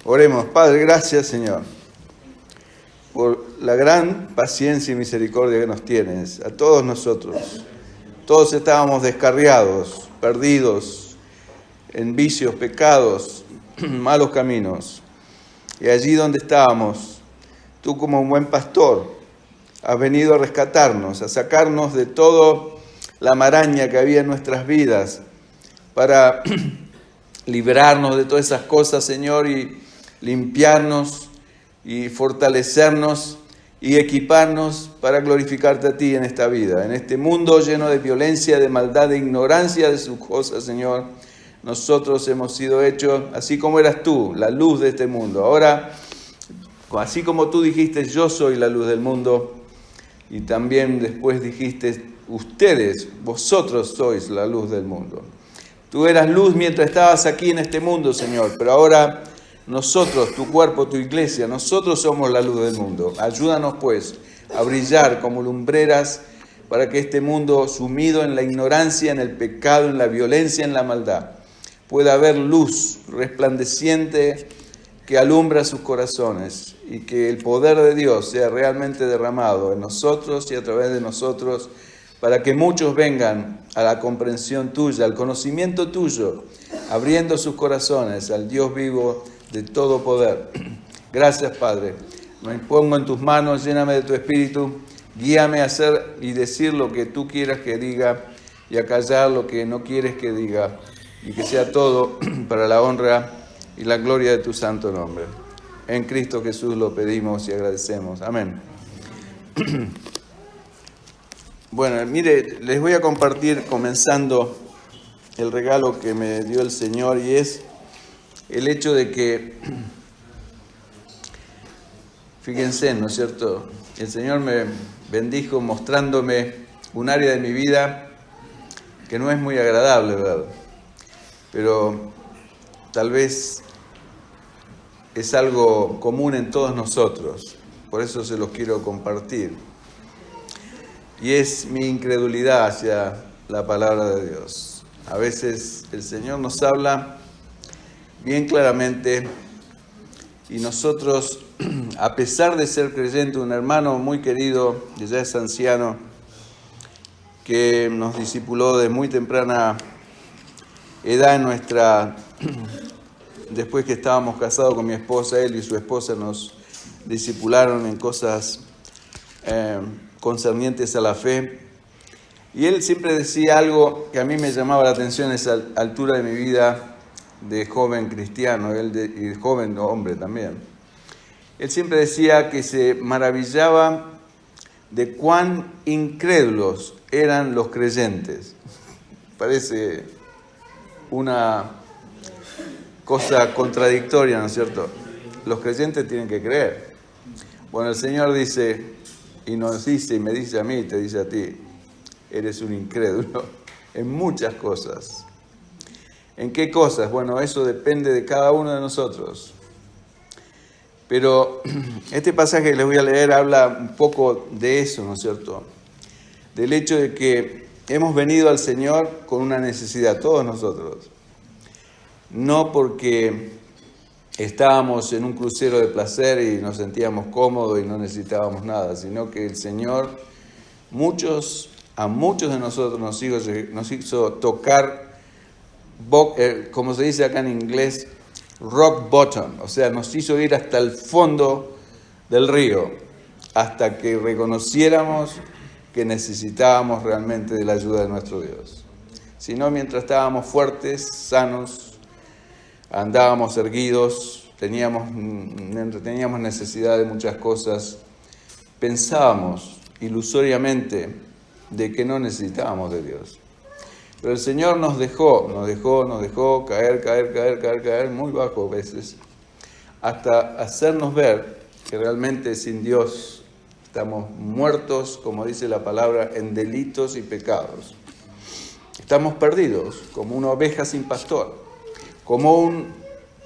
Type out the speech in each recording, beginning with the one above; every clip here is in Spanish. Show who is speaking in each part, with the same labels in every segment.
Speaker 1: Oremos. Padre, gracias, Señor, por la gran paciencia y misericordia que nos tienes a todos nosotros. Todos estábamos descarriados, perdidos en vicios, pecados, malos caminos. Y allí donde estábamos, tú como un buen pastor has venido a rescatarnos, a sacarnos de toda la maraña que había en nuestras vidas, para librarnos de todas esas cosas, Señor, y limpiarnos y fortalecernos y equiparnos para glorificarte a ti en esta vida. En este mundo lleno de violencia, de maldad, de ignorancia de sus cosas, Señor, nosotros hemos sido hechos así como eras tú, la luz de este mundo. Ahora, así como tú dijiste, yo soy la luz del mundo, y también después dijiste, ustedes, vosotros sois la luz del mundo. Tú eras luz mientras estabas aquí en este mundo, Señor, pero ahora nosotros, tu cuerpo, tu iglesia, nosotros somos la luz del mundo. Ayúdanos, pues, a brillar como lumbreras para que este mundo, sumido en la ignorancia, en el pecado, en la violencia, en la maldad, pueda haber luz resplandeciente que alumbra sus corazones y que el poder de Dios sea realmente derramado en nosotros y a través de nosotros, para que muchos vengan a la comprensión tuya, al conocimiento tuyo, abriendo sus corazones al Dios vivo de todo poder. Gracias, Padre. Me pongo en tus manos, lléname de tu espíritu, guíame a hacer y decir lo que tú quieras que diga y a callar lo que no quieres que diga, y que sea todo para la honra y la gloria de tu santo nombre. En Cristo Jesús lo pedimos y agradecemos. Amén. Bueno, mire, les voy a compartir comenzando el regalo que me dio el Señor, y es el hecho de que, fíjense, ¿no es cierto? El Señor me bendijo mostrándome un área de mi vida que no es muy agradable, ¿verdad? Pero tal vez es algo común en todos nosotros, por eso se los quiero compartir. Y es mi incredulidad hacia la palabra de Dios. A veces el Señor nos habla bien claramente y nosotros, a pesar de ser creyente, un hermano muy querido, que ya es anciano, que nos discipuló de muy temprana edad en nuestra... Después que estábamos casados con mi esposa, él y su esposa nos discipularon en cosas concernientes a la fe. Y él siempre decía algo que a mí me llamaba la atención a esa altura de mi vida de joven cristiano, y de joven hombre también. Él siempre decía que se maravillaba de cuán incrédulos eran los creyentes. Parece una cosa contradictoria, ¿no es cierto? Los creyentes tienen que creer. Bueno, el Señor dice, y nos dice, y me dice a mí, y te dice a ti, eres un incrédulo en muchas cosas. ¿En qué cosas? Bueno, eso depende de cada uno de nosotros. Pero este pasaje que les voy a leer habla un poco de eso, ¿no es cierto? Del hecho de que hemos venido al Señor con una necesidad, todos nosotros. No porque estábamos en un crucero de placer y nos sentíamos cómodos y no necesitábamos nada, sino que el Señor a muchos de nosotros nos hizo tocar, como se dice acá en inglés, rock bottom, o sea, nos hizo ir hasta el fondo del río, hasta que reconociéramos que necesitábamos realmente de la ayuda de nuestro Dios. Si no, mientras estábamos fuertes, sanos, andábamos erguidos, teníamos necesidad de muchas cosas, pensábamos ilusoriamente de que no necesitábamos de Dios. Pero el Señor nos dejó caer muy bajo a veces, hasta hacernos ver que realmente sin Dios estamos muertos, como dice la palabra, en delitos y pecados. Estamos perdidos, como una oveja sin pastor. Como un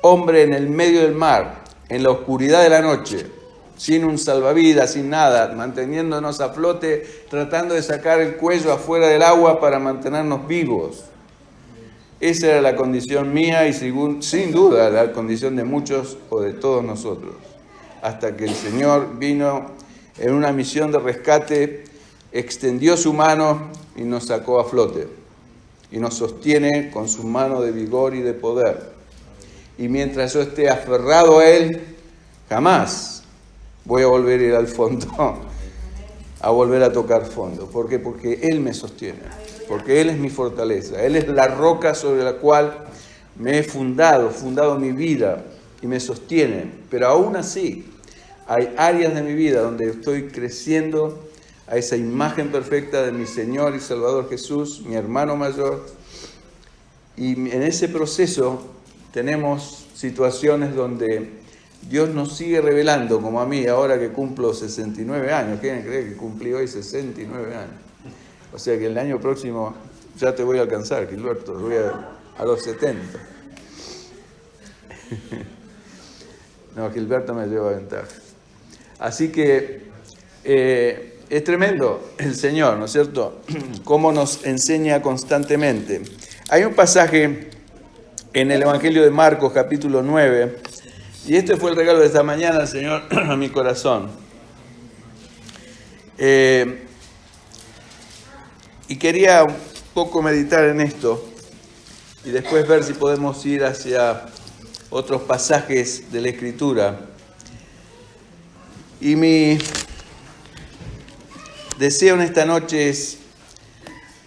Speaker 1: hombre en el medio del mar, en la oscuridad de la noche, sin un salvavidas, sin nada, manteniéndonos a flote, tratando de sacar el cuello afuera del agua para mantenernos vivos. Esa era la condición mía y sin duda la condición de muchos o de todos nosotros. Hasta que el Señor vino en una misión de rescate, extendió su mano y nos sacó a flote. Y nos sostiene con su mano de vigor y de poder. Y mientras yo esté aferrado a Él, jamás voy a volver a ir al fondo, a volver a tocar fondo. ¿Por qué? Porque Él me sostiene, porque Él es mi fortaleza. Él es la roca sobre la cual me he fundado mi vida y me sostiene. Pero aún así, hay áreas de mi vida donde estoy creciendo a esa imagen perfecta de mi Señor y Salvador Jesús, mi hermano mayor. Y en ese proceso tenemos situaciones donde Dios nos sigue revelando, como a mí, ahora que cumplo 69 años. ¿Quién cree que cumplí hoy 69 años? O sea que el año próximo ya te voy a alcanzar, Gilberto, voy a los 70. No, Gilberto me lleva ventaja. Así que es tremendo el Señor, ¿no es cierto? Cómo nos enseña constantemente. Hay un pasaje en el Evangelio de Marcos, capítulo 9, y este fue el regalo de esta mañana, Señor, a mi corazón. Y quería un poco meditar en esto, y después ver si podemos ir hacia otros pasajes de la Escritura. Y mi deseo en esta noche es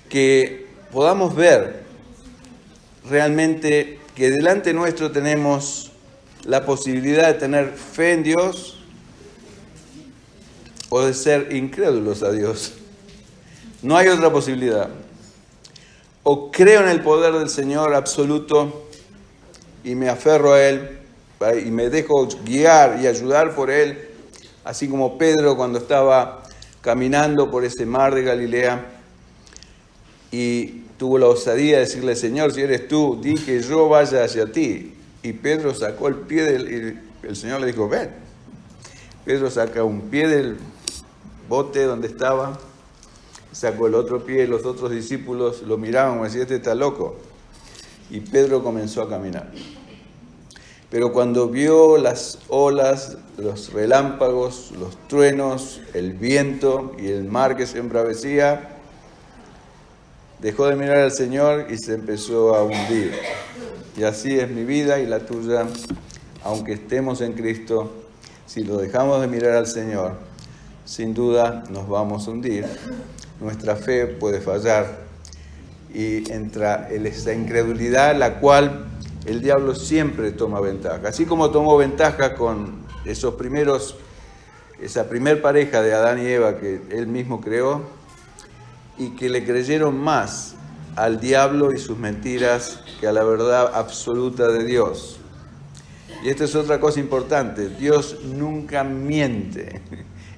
Speaker 1: que podamos ver realmente que delante nuestro tenemos la posibilidad de tener fe en Dios o de ser incrédulos a Dios. No hay otra posibilidad. O creo en el poder del Señor absoluto y me aferro a Él y me dejo guiar y ayudar por Él, así como Pedro cuando estaba caminando por ese mar de Galilea y tuvo la osadía de decirle: Señor, si eres tú, di que yo vaya hacia ti. Y Pedro sacó el pie y el Señor le dijo: ven. Pedro saca un pie del bote donde estaba, sacó el otro pie, los otros discípulos lo miraban como decían: este está loco. Y Pedro comenzó a caminar. Pero cuando vio las olas, los relámpagos, los truenos, el viento y el mar que se embravecía, dejó de mirar al Señor y se empezó a hundir. Y así es mi vida y la tuya, aunque estemos en Cristo, si lo dejamos de mirar al Señor, sin duda nos vamos a hundir. Nuestra fe puede fallar y entra esa incredulidad, la cual el diablo siempre toma ventaja. Así como tomó ventaja con esa primer pareja de Adán y Eva que él mismo creó y que le creyeron más al diablo y sus mentiras que a la verdad absoluta de Dios. Y esta es otra cosa importante: Dios nunca miente,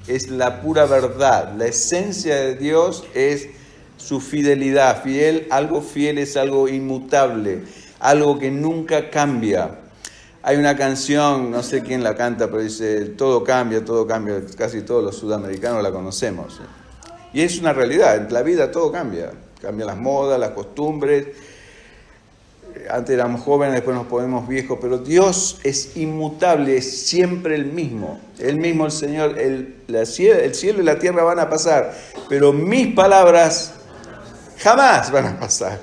Speaker 1: es la pura verdad. La esencia de Dios es su fidelidad. Algo fiel es algo inmutable, algo que nunca cambia. Hay una canción, no sé quién la canta, pero dice: todo cambia, casi todos los sudamericanos la conocemos. Y es una realidad, en la vida todo cambia. Cambian las modas, las costumbres. Antes éramos jóvenes, después nos ponemos viejos, pero Dios es inmutable, es siempre el mismo. El mismo, el Señor, el cielo y la tierra van a pasar, pero mis palabras jamás van a pasar.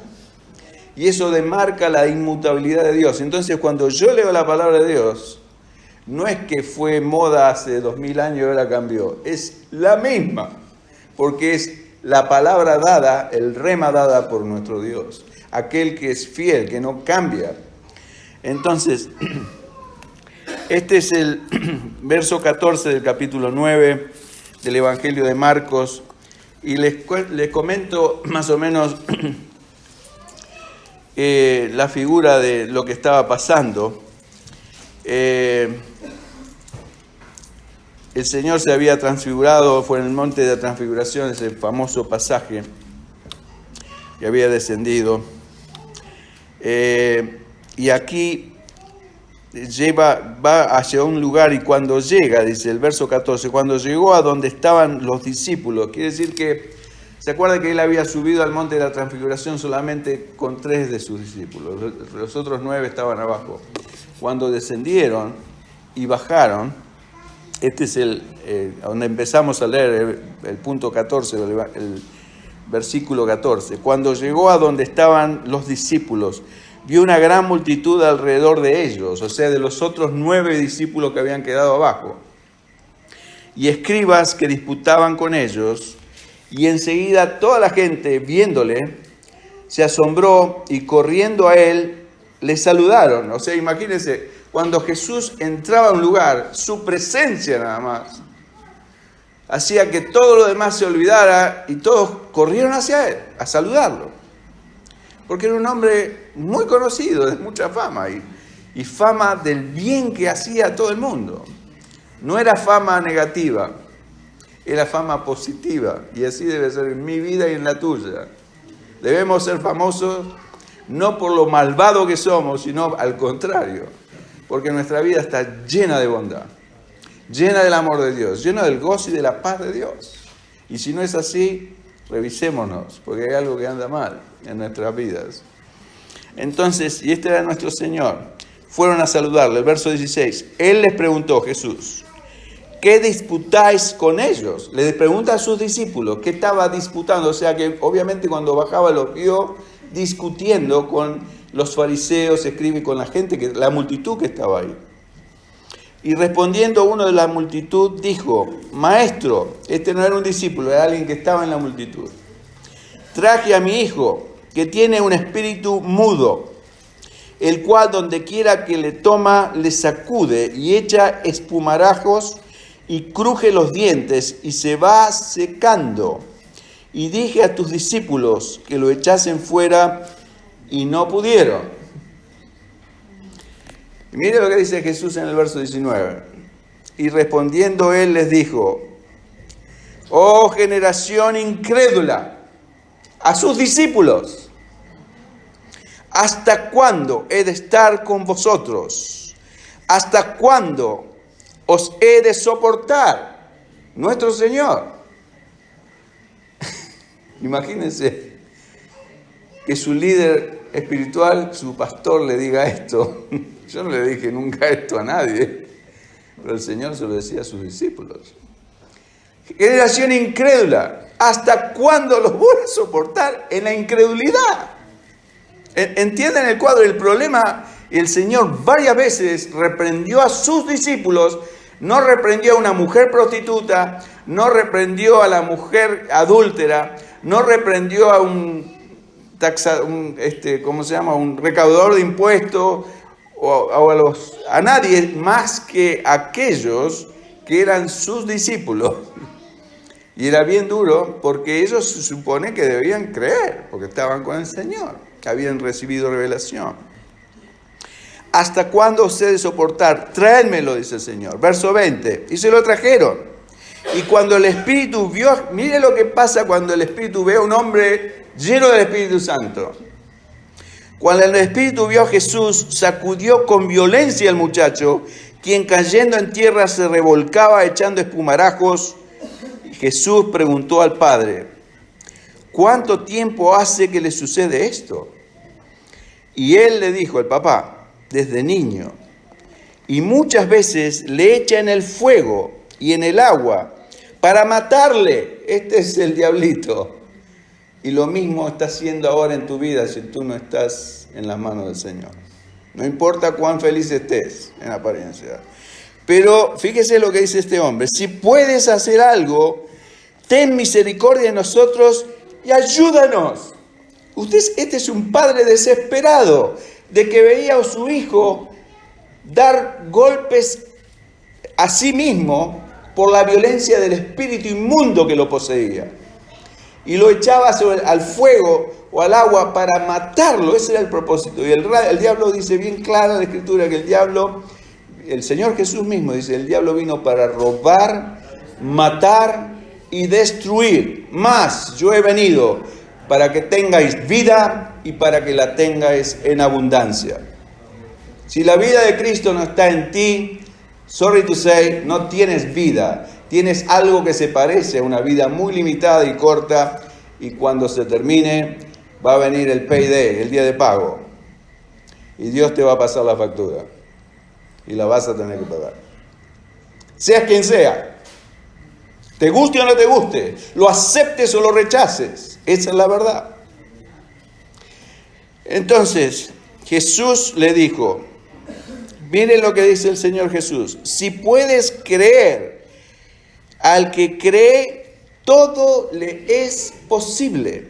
Speaker 1: Y eso demarca la inmutabilidad de Dios. Entonces, cuando yo leo la palabra de Dios, no es que fue moda hace 2000 años y ahora cambió, es la misma, porque es la palabra dada, el rema dada por nuestro Dios, aquel que es fiel, que no cambia. Entonces, este es el verso 14 del capítulo 9 del Evangelio de Marcos, y les comento más o menos la figura de lo que estaba pasando. El Señor se había transfigurado, fue en el monte de la transfiguración, ese famoso pasaje, y había descendido. Y aquí va hacia un lugar, y cuando llega, dice el verso 14, cuando llegó a donde estaban los discípulos, quiere decir que Se acuerda que él había subido al monte de la transfiguración solamente con 3 de sus discípulos. Los otros 9 estaban abajo. Cuando descendieron y bajaron, este es donde empezamos a leer el punto 14, el versículo 14. Cuando llegó a donde estaban los discípulos, vio una gran multitud alrededor de ellos, o sea, de los otros 9 discípulos que habían quedado abajo, y escribas que disputaban con ellos, y enseguida toda la gente, viéndole, se asombró y corriendo a él, le saludaron. O sea, imagínense, cuando Jesús entraba a un lugar, su presencia nada más hacía que todo lo demás se olvidara y todos corrieron hacia él a saludarlo. Porque era un hombre muy conocido, de mucha fama y fama del bien que hacía a todo el mundo. No era fama negativa, era fama positiva. Y así debe ser en mi vida y en la tuya. Debemos ser famosos no por lo malvado que somos, sino al contrario. Porque nuestra vida está llena de bondad, llena del amor de Dios, llena del gozo y de la paz de Dios. Y si no es así, revisémonos, porque hay algo que anda mal en nuestras vidas. Entonces, y este era nuestro Señor, fueron a saludarle. El verso 16, Él les preguntó, Jesús, ¿qué disputáis con ellos? Le pregunta a sus discípulos, ¿qué estaba disputando? O sea que obviamente cuando bajaba los vio discutiendo con los fariseos, escribe con la gente, la multitud que estaba ahí. Y respondiendo uno de la multitud dijo, Maestro, este no era un discípulo, era alguien que estaba en la multitud. Traje a mi hijo, que tiene un espíritu mudo, el cual donde quiera que le toma, le sacude y echa espumarajos y cruje los dientes y se va secando. Y dije a tus discípulos que lo echasen fuera y no pudieron. Y mire lo que dice Jesús en el verso 19. Y respondiendo él les dijo, oh generación incrédula, a sus discípulos, ¿hasta cuándo he de estar con vosotros? ¿Hasta cuándo os he de soportar? Nuestro Señor. Imagínense que su líder espiritual, su pastor, le diga esto. Yo no le dije nunca esto a nadie, pero el Señor se lo decía a sus discípulos. Generación incrédula, ¿hasta cuándo los voy a soportar en la incredulidad? ¿Entienden el cuadro? El problema, el Señor varias veces reprendió a sus discípulos, no reprendió a una mujer prostituta, no reprendió a la mujer adúltera, no reprendió a un recaudador de impuestos, o a nadie más que aquellos que eran sus discípulos. Y era bien duro porque ellos se supone que debían creer, porque estaban con el Señor, que habían recibido revelación. ¿Hasta cuándo os he de soportar? Tráenmelo, dice el Señor. Verso 20, y se lo trajeron. Y cuando el Espíritu vio, mire lo que pasa cuando el Espíritu ve a un hombre lleno del Espíritu Santo. Cuando el Espíritu vio a Jesús, sacudió con violencia al muchacho, quien cayendo en tierra se revolcaba echando espumarajos. Jesús preguntó al Padre, ¿cuánto tiempo hace que le sucede esto? Y él le dijo, el papá, desde niño. Y muchas veces le echa en el fuego y en el agua para matarle. Este es el diablito. Y lo mismo está haciendo ahora en tu vida si tú no estás en las manos del Señor. No importa cuán feliz estés en apariencia. Pero fíjese lo que dice este hombre. Si puedes hacer algo, ten misericordia de nosotros y ayúdanos. Este es un padre desesperado de que veía a su hijo dar golpes a sí mismo por la violencia del espíritu inmundo que lo poseía. Y lo echaba al fuego o al agua para matarlo. Ese era el propósito. Y el diablo dice bien clara la Escritura que el Señor Jesús mismo dice, el diablo vino para robar, matar y destruir. Mas yo he venido para que tengáis vida y para que la tengáis en abundancia. Si la vida de Cristo no está en ti, sorry to say, no tienes vida. Tienes algo que se parece a una vida muy limitada y corta, y cuando se termine va a venir el payday, el día de pago. Y Dios te va a pasar la factura. Y la vas a tener que pagar. Seas quien sea. Te guste o no te guste. Lo aceptes o lo rechaces. Esa es la verdad. Entonces, Jesús le dijo, miren lo que dice el Señor Jesús. Si puedes creer, al que cree, todo le es posible.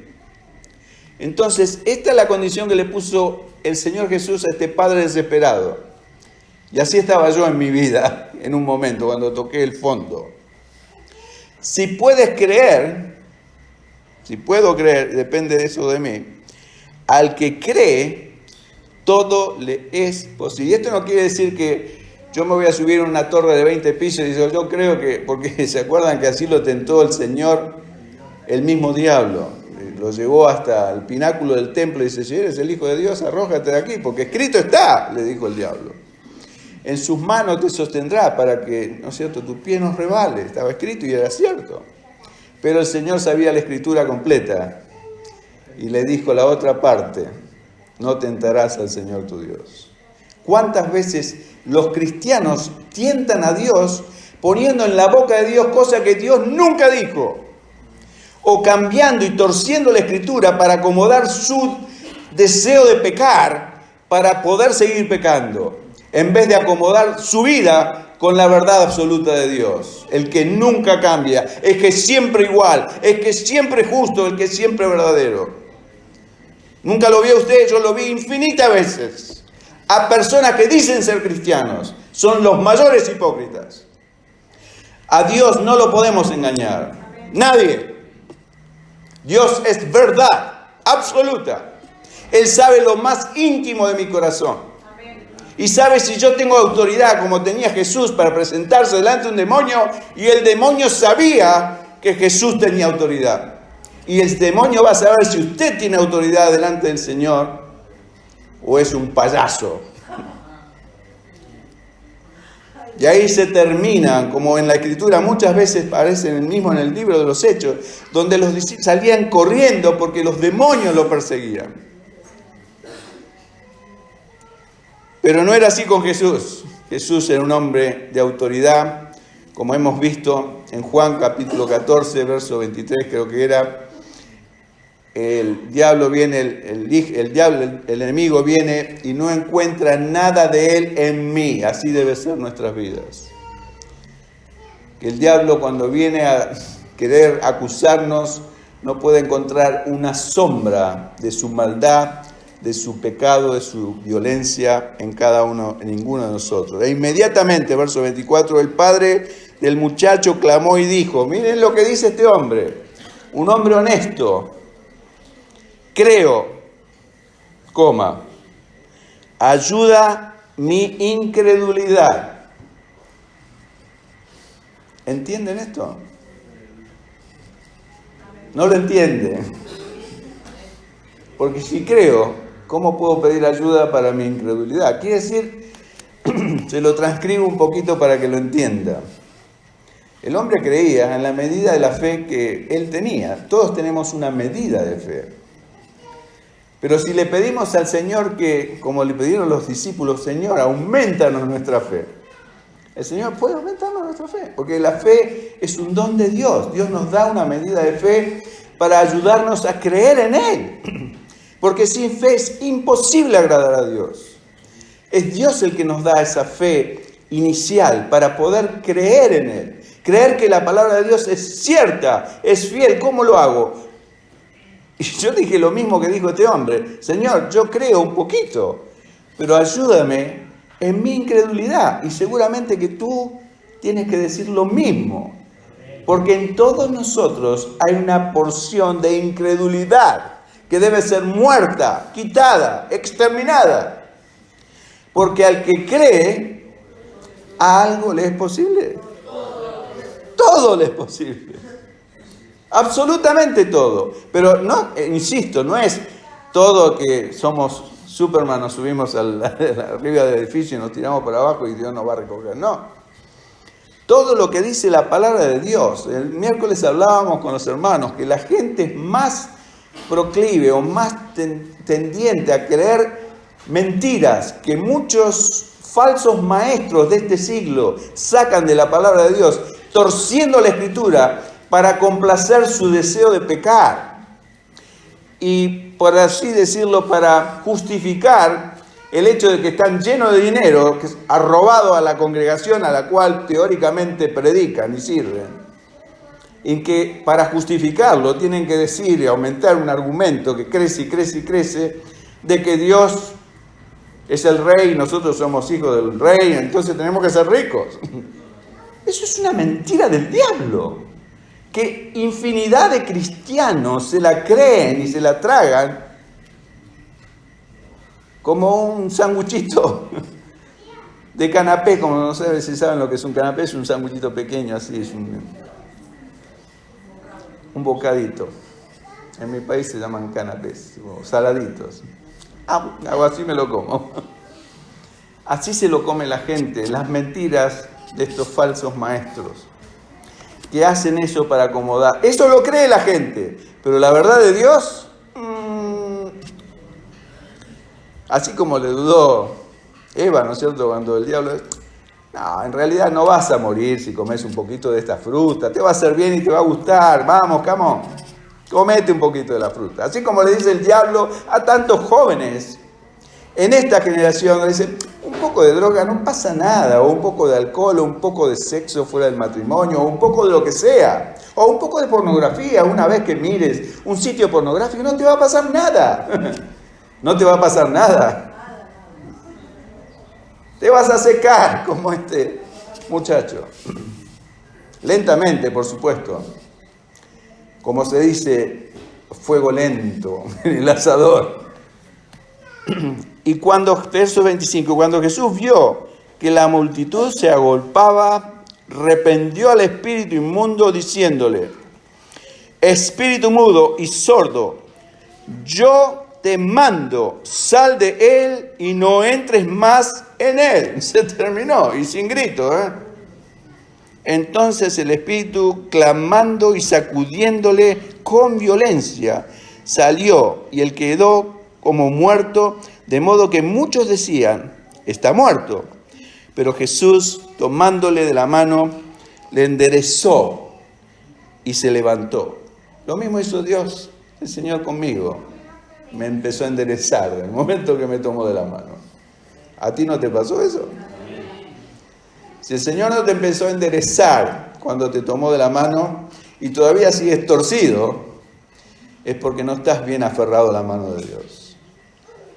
Speaker 1: Entonces, esta es la condición que le puso el Señor Jesús a este padre desesperado. Y así estaba yo en mi vida, en un momento, cuando toqué el fondo. Si puedes creer, si puedo creer, depende de eso de mí, al que cree, todo le es posible. Y esto no quiere decir que yo me voy a subir a una torre de 20 pisos y digo, yo creo que, porque se acuerdan que así lo tentó el Señor, el mismo diablo. Lo llevó hasta el pináculo del templo y dice, si eres el Hijo de Dios, arrójate de aquí, porque escrito está, le dijo el diablo. En sus manos te sostendrá para que, ¿no es cierto?, tu pie no resbale. Estaba escrito y era cierto. Pero el Señor sabía la escritura completa y le dijo la otra parte, no tentarás al Señor tu Dios. ¿Cuántas veces los cristianos tientan a Dios poniendo en la boca de Dios cosas que Dios nunca dijo? O cambiando y torciendo la escritura para acomodar su deseo de pecar, para poder seguir pecando, en vez de acomodar su vida con la verdad absoluta de Dios. El que nunca cambia, el que es siempre igual, el que es siempre justo, el que es siempre verdadero. Nunca lo vio usted, yo lo vi infinitas veces. A personas que dicen ser cristianos, son los mayores hipócritas. A Dios no lo podemos engañar. Nadie. Dios es verdad absoluta. Él sabe lo más íntimo de mi corazón. Y sabe si yo tengo autoridad como tenía Jesús para presentarse delante de un demonio, y el demonio sabía que Jesús tenía autoridad. Y el demonio va a saber si usted tiene autoridad delante del Señor o es un payaso. Y ahí se terminan, como en la Escritura muchas veces parece en el libro de los Hechos, donde los discípulos salían corriendo porque los demonios lo perseguían. Pero no era así con Jesús. Jesús era un hombre de autoridad, como hemos visto en Juan capítulo 14, verso 23 creo que era. El diablo viene, el enemigo viene y no encuentra nada de él en mí. Así debe ser nuestras vidas. Que el diablo, cuando viene a querer acusarnos, no puede encontrar una sombra de su maldad, de su pecado, de su violencia en ninguno de nosotros. E inmediatamente, verso 24, el padre del muchacho clamó y dijo, miren lo que dice este hombre, un hombre honesto. Creo, ayuda mi incredulidad. ¿Entienden esto? No lo entienden. Porque si creo, ¿cómo puedo pedir ayuda para mi incredulidad? Quiere decir, se lo transcribo un poquito para que lo entienda. El hombre creía en la medida de la fe que él tenía. Todos tenemos una medida de fe. Pero si le pedimos al Señor que, como le pidieron los discípulos, Señor, aumentanos nuestra fe. El Señor puede aumentarnos nuestra fe, porque la fe es un don de Dios. Dios nos da una medida de fe para ayudarnos a creer en Él. Porque sin fe es imposible agradar a Dios. Es Dios el que nos da esa fe inicial para poder creer en Él. Creer que la palabra de Dios es cierta, es fiel. ¿Cómo lo hago? Y yo dije lo mismo que dijo este hombre. Señor, yo creo un poquito, pero ayúdame en mi incredulidad. Y seguramente que tú tienes que decir lo mismo. Porque en todos nosotros hay una porción de incredulidad que debe ser muerta, quitada, exterminada. Porque al que cree, a algo le es posible. Todo le es posible. Absolutamente todo. Pero no, insisto, no es todo que somos Superman, nos subimos arriba del edificio y nos tiramos para abajo y Dios nos va a recoger. No. todo lo que dice la palabra de Dios. El miércoles hablábamos con los hermanos que la gente es más proclive o más tendiente a creer mentiras que muchos falsos maestros de este siglo sacan de la palabra de Dios, torciendo la Escritura para complacer su deseo de pecar y, por así decirlo, para justificar el hecho de que están llenos de dinero, que ha robado a la congregación a la cual teóricamente predican y sirven, y que para justificarlo tienen que decir y aumentar un argumento que crece y crece y crece, de que Dios es el rey y nosotros somos hijos del rey, entonces tenemos que ser ricos. Eso es una mentira del diablo, que infinidad de cristianos se la creen y se la tragan como un sanguchito de canapé, como no sé si saben lo que es un canapé, es un sanguchito pequeño, así es un bocadito. En mi país se llaman canapés, o saladitos. Algo así me lo como. Así se lo come la gente, las mentiras de estos falsos maestros, que hacen eso para acomodar. Eso lo cree la gente, pero la verdad de Dios, así como le dudó Eva, ¿no es cierto?, cuando el diablo... No, en realidad no vas a morir si comes un poquito de esta fruta, te va a hacer bien y te va a gustar, vamos, comete un poquito de la fruta. Así como le dice el diablo a tantos jóvenes en esta generación, le dice, un poco de droga no pasa nada, o un poco de alcohol, o un poco de sexo fuera del matrimonio, o un poco de lo que sea, o un poco de pornografía, una vez que mires un sitio pornográfico, no te va a pasar nada. No te va a pasar nada. Te vas a secar como este muchacho. Lentamente, por supuesto. Como se dice, fuego lento en el asador. Y verso 25, cuando Jesús vio que la multitud se agolpaba, reprendió al espíritu inmundo diciéndole, espíritu mudo y sordo, yo te mando, sal de él y no entres más en él. Se terminó, y sin grito, Entonces el espíritu, clamando y sacudiéndole con violencia, salió y él quedó como muerto, de modo que muchos decían, está muerto. Pero Jesús, tomándole de la mano, le enderezó y se levantó. Lo mismo hizo Dios, el Señor conmigo. Me empezó a enderezar en el momento que me tomó de la mano. ¿A ti no te pasó eso? Si el Señor no te empezó a enderezar cuando te tomó de la mano y todavía sigues torcido, es porque no estás bien aferrado a la mano de Dios.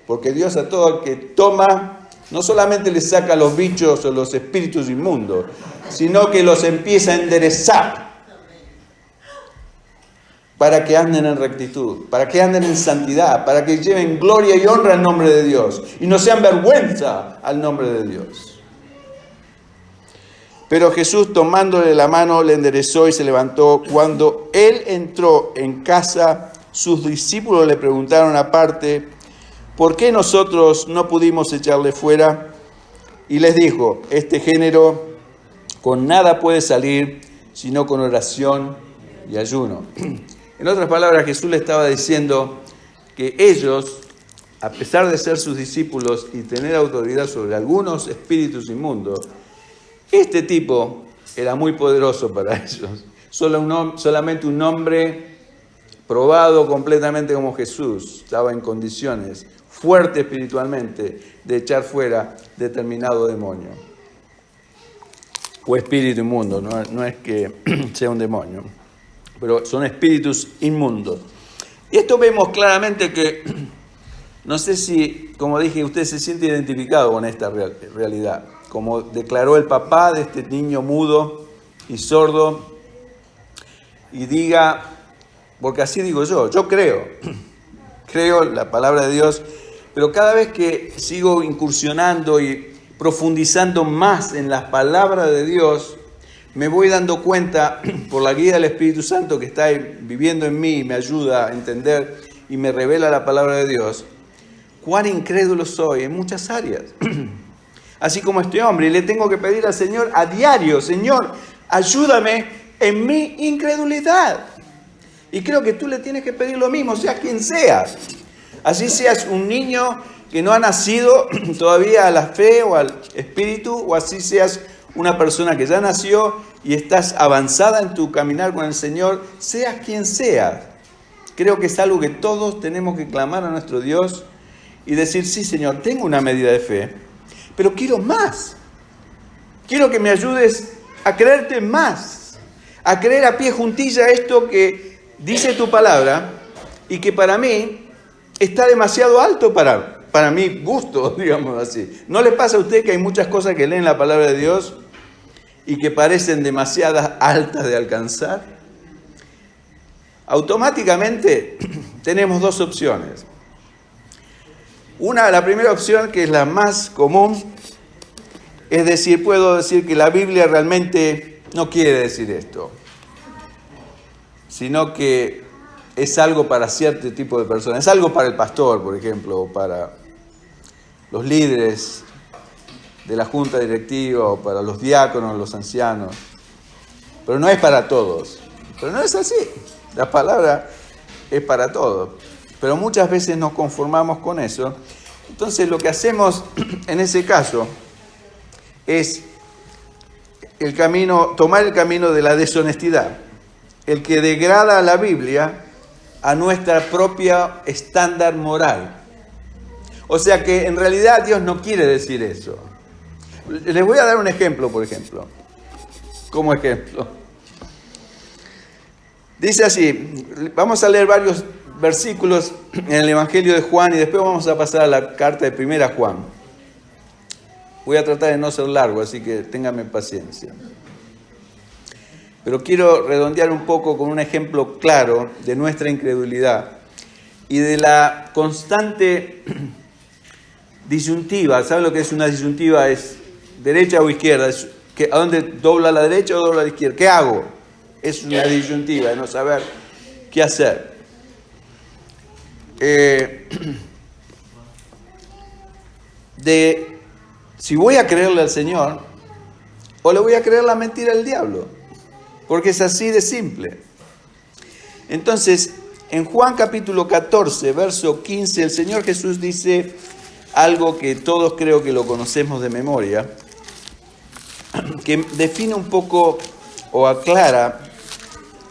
Speaker 1: Porque Dios a todo el que toma, no solamente le saca los bichos o los espíritus inmundos, sino que los empieza a enderezar para que anden en rectitud, para que anden en santidad, para que lleven gloria y honra al nombre de Dios y no sean vergüenza al nombre de Dios. Pero Jesús, tomándole la mano, le enderezó y se levantó. Cuando él entró en casa, sus discípulos le preguntaron aparte, ¿por qué nosotros no pudimos echarle fuera? Y les dijo, este género con nada puede salir, sino con oración y ayuno. En otras palabras, Jesús le estaba diciendo que ellos, a pesar de ser sus discípulos y tener autoridad sobre algunos espíritus inmundos, este tipo era muy poderoso para ellos. Solamente un hombre probado completamente como Jesús estaba en condiciones, fuerte espiritualmente, de echar fuera determinado demonio. O espíritu inmundo, no es que sea un demonio, pero son espíritus inmundos. Y esto vemos claramente que, no sé si, como dije, usted se siente identificado con esta realidad. Como declaró el papá de este niño mudo y sordo, y diga, porque así digo yo creo la palabra de Dios, pero cada vez que sigo incursionando y profundizando más en las palabras de Dios, me voy dando cuenta, por la guía del Espíritu Santo que está viviendo en mí y me ayuda a entender y me revela la palabra de Dios, cuán incrédulo soy en muchas áreas. así como este hombre, y le tengo que pedir al Señor a diario: Señor, ayúdame en mi incredulidad. Y creo que tú le tienes que pedir lo mismo, seas quien seas. Así seas un niño que no ha nacido todavía a la fe o al espíritu, o así seas una persona que ya nació y estás avanzada en tu caminar con el Señor, seas quien seas. Creo que es algo que todos tenemos que clamar a nuestro Dios y decir: sí, Señor, tengo una medida de fe, pero quiero más. Quiero que me ayudes a creerte más, a creer a pie juntilla esto que dice tu palabra y que para mí está demasiado alto para mi gusto, digamos así. ¿No le pasa a usted que hay muchas cosas que leen la palabra de Dios y que parecen demasiadas altas de alcanzar? Automáticamente tenemos dos opciones. La primera opción, que es la más común, es decir, puedo decir que la Biblia realmente no quiere decir esto, sino que es algo para cierto tipo de personas. Es algo para el pastor, por ejemplo, o para los líderes de la junta directiva, o para los diáconos, los ancianos. Pero no es para todos. Pero no es así. La palabra es para todos. Pero muchas veces nos conformamos con eso. Entonces lo que hacemos en ese caso es tomar el camino de la deshonestidad, el que degrada a la Biblia a nuestra propia estándar moral. O sea que en realidad Dios no quiere decir eso. Les voy a dar un ejemplo, por ejemplo. Como ejemplo. Dice así, vamos a leer varios versículos en el Evangelio de Juan y después vamos a pasar a la carta de 1 Juan. Voy a tratar de no ser largo, así que ténganme paciencia. Pero quiero redondear un poco con un ejemplo claro de nuestra incredulidad y de la constante disyuntiva. ¿Saben lo que es una disyuntiva? Es derecha o izquierda. ¿A dónde dobla la derecha o dobla la izquierda? ¿Qué hago? Es una disyuntiva de no saber qué hacer. Si voy a creerle al Señor o le voy a creer la mentira al diablo. Porque es así de simple. Entonces, en Juan capítulo 14, verso 15, el Señor Jesús dice algo que todos creo que lo conocemos de memoria, que define un poco, o aclara,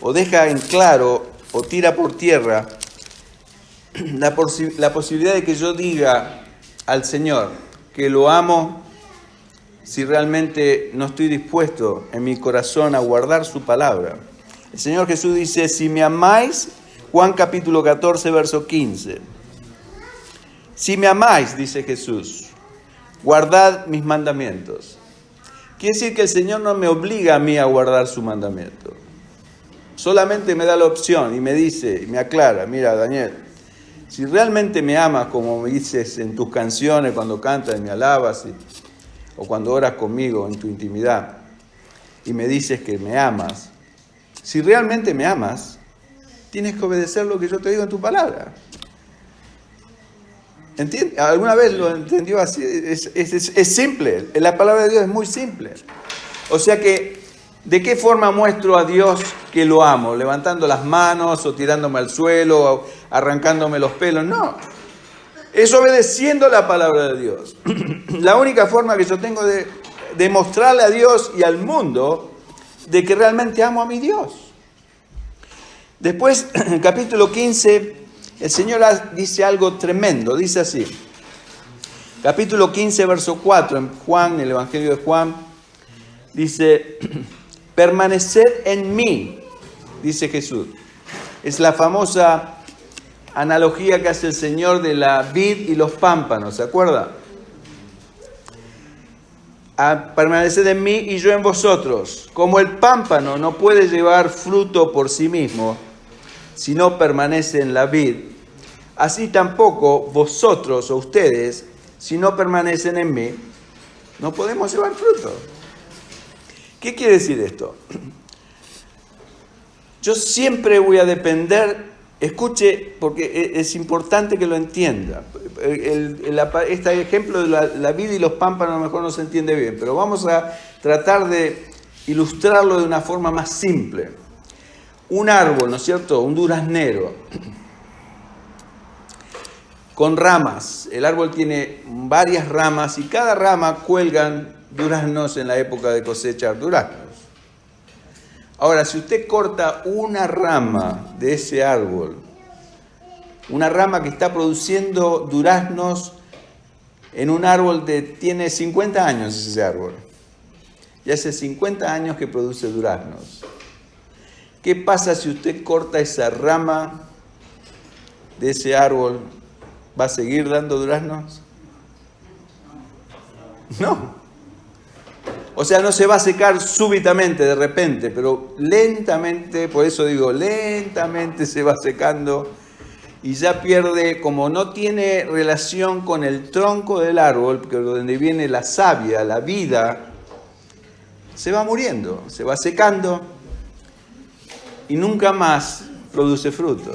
Speaker 1: o deja en claro, o tira por tierra, la posibilidad de que yo diga al Señor que lo amo si realmente no estoy dispuesto en mi corazón a guardar su palabra. El Señor Jesús dice: si me amáis, Juan capítulo 14, verso 15. Si me amáis, dice Jesús, guardad mis mandamientos. Quiere decir que el Señor no me obliga a mí a guardar su mandamiento. Solamente me da la opción y me dice, y me aclara: mira, Daniel, si realmente me amas como me dices en tus canciones cuando cantas y me alabas, o cuando oras conmigo en tu intimidad y me dices que me amas, si realmente me amas, tienes que obedecer lo que yo te digo en tu palabra. ¿Entiendes? ¿Alguna vez lo entendió así? Es simple. La palabra de Dios es muy simple. O sea que, ¿de qué forma muestro a Dios que lo amo? ¿Levantando las manos o tirándome al suelo o arrancándome los pelos? No. Es obedeciendo la palabra de Dios. La única forma que yo tengo de demostrarle a Dios y al mundo de que realmente amo a mi Dios. Después, en el capítulo 15, el Señor dice algo tremendo. Dice así, capítulo 15, verso 4, en Juan, en el Evangelio de Juan, dice: permaneced en mí, dice Jesús. Es la famosa analogía que hace el Señor de la vid y los pámpanos, ¿se acuerda? Permaneced en mí y yo en vosotros. Como el pámpano no puede llevar fruto por sí mismo si no permanece en la vid, así tampoco vosotros o ustedes, si no permanecen en mí, no podemos llevar fruto. ¿Qué quiere decir esto? Yo siempre voy a depender escuche, porque es importante que lo entienda. Este ejemplo de la vid y los pámpanos a lo mejor no se entiende bien, pero vamos a tratar de ilustrarlo de una forma más simple. Un árbol, ¿no es cierto? Un duraznero, con ramas. El árbol tiene varias ramas y cada rama cuelgan duraznos en la época de cosechar duraznos. Ahora, si usted corta una rama de ese árbol, una rama que está produciendo duraznos en un árbol que tiene 50 años ese árbol, y hace 50 años que produce duraznos, ¿qué pasa si usted corta esa rama de ese árbol? ¿Va a seguir dando duraznos? No. O sea, no se va a secar súbitamente, de repente, pero lentamente, por eso digo, lentamente se va secando y ya pierde, como no tiene relación con el tronco del árbol, porque donde viene la savia, la vida, se va muriendo, se va secando y nunca más produce fruto.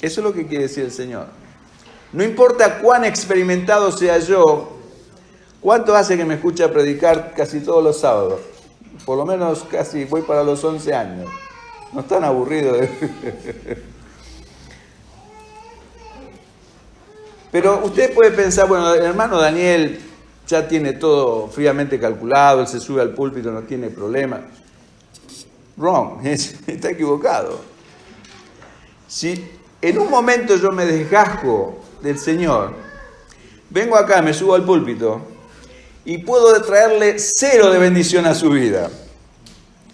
Speaker 1: Eso es lo que quiere decir el Señor. No importa cuán experimentado sea yo. ¿Cuánto hace que me escucha predicar casi todos los sábados? Por lo menos casi voy para los 11 años. No están aburridos. Pero usted puede pensar, bueno, el hermano Daniel ya tiene todo fríamente calculado, él se sube al púlpito, no tiene problema. Wrong, está equivocado. Si en un momento yo me desgajo del Señor, vengo acá, me subo al púlpito, y puedo traerle 0 de bendición a su vida,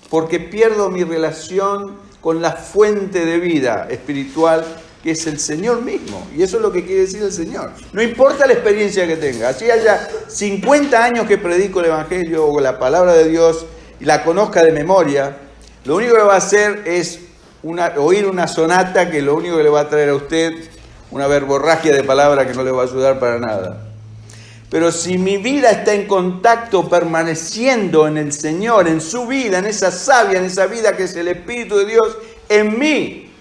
Speaker 1: porque pierdo mi relación con la fuente de vida espiritual que es el Señor mismo. Y eso es lo que quiere decir el Señor. No importa la experiencia que tenga, así haya 50 años que predico el Evangelio o la palabra de Dios y la conozca de memoria, lo único que va a hacer es oír una sonata que lo único que le va a traer a usted una verborragia de palabra que no le va a ayudar para nada. Pero si mi vida está en contacto, permaneciendo en el Señor, en su vida, en esa savia, en esa vida que es el Espíritu de Dios en mí,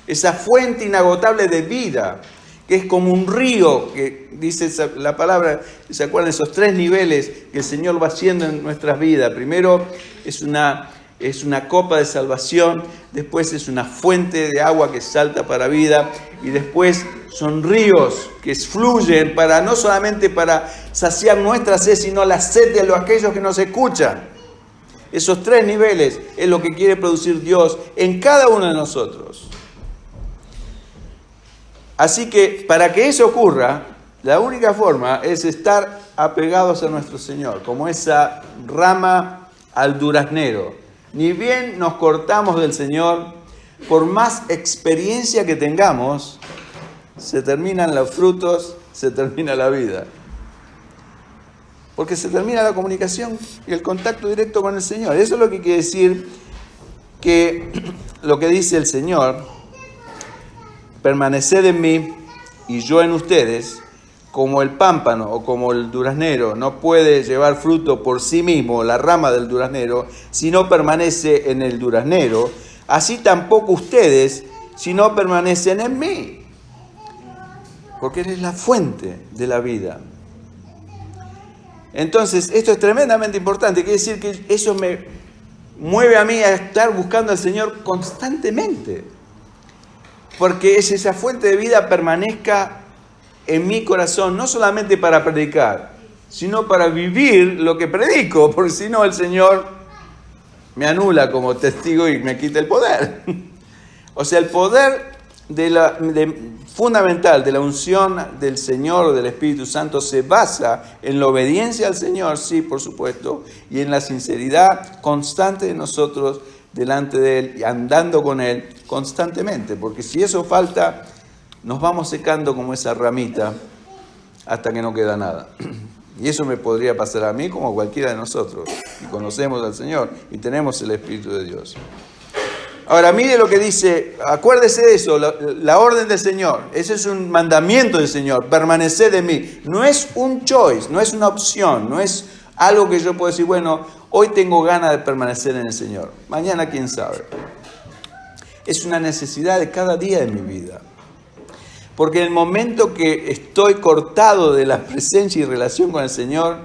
Speaker 1: esa fuente inagotable de vida, que es como un río, que dice la palabra, ¿se acuerdan? Esos 3 niveles que el Señor va haciendo en nuestras vidas. Primero es una copa de salvación, después es una fuente de agua que salta para vida, y después son ríos que fluyen no solamente para saciar nuestra sed, sino la sed de aquellos que nos escuchan. Esos 3 niveles es lo que quiere producir Dios en cada uno de nosotros. Así que para que eso ocurra, la única forma es estar apegados a nuestro Señor, como esa rama al duraznero. Ni bien nos cortamos del Señor, por más experiencia que tengamos, se terminan los frutos, se termina la vida. Porque se termina la comunicación y el contacto directo con el Señor. Eso es lo que quiere decir que lo que dice el Señor, permaneced en mí y yo en ustedes, como el pámpano o como el duraznero no puede llevar fruto por sí mismo, la rama del duraznero, si no permanece en el duraznero, así tampoco ustedes si no permanecen en mí. Porque eres la fuente de la vida. Entonces, esto es tremendamente importante. Quiere decir que eso me mueve a mí a estar buscando al Señor constantemente. Porque esa fuente de vida permanezca en mi corazón, no solamente para predicar, sino para vivir lo que predico, porque si no el Señor me anula como testigo y me quita el poder. O sea, el poder fundamental de la unción del Señor o del Espíritu Santo se basa en la obediencia al Señor, sí, por supuesto, y en la sinceridad constante de nosotros delante de Él y andando con Él constantemente, porque si eso falta, nos vamos secando como esa ramita hasta que no queda nada. Y eso me podría pasar a mí como a cualquiera de nosotros, y conocemos al Señor y tenemos el Espíritu de Dios. Ahora, mire lo que dice, acuérdese de eso, la orden del Señor. Ese es un mandamiento del Señor, permaneced en mí. No es un choice, no es una opción, no es algo que yo puedo decir, bueno, hoy tengo ganas de permanecer en el Señor. Mañana, quién sabe. Es una necesidad de cada día de mi vida. Porque en el momento que estoy cortado de la presencia y relación con el Señor,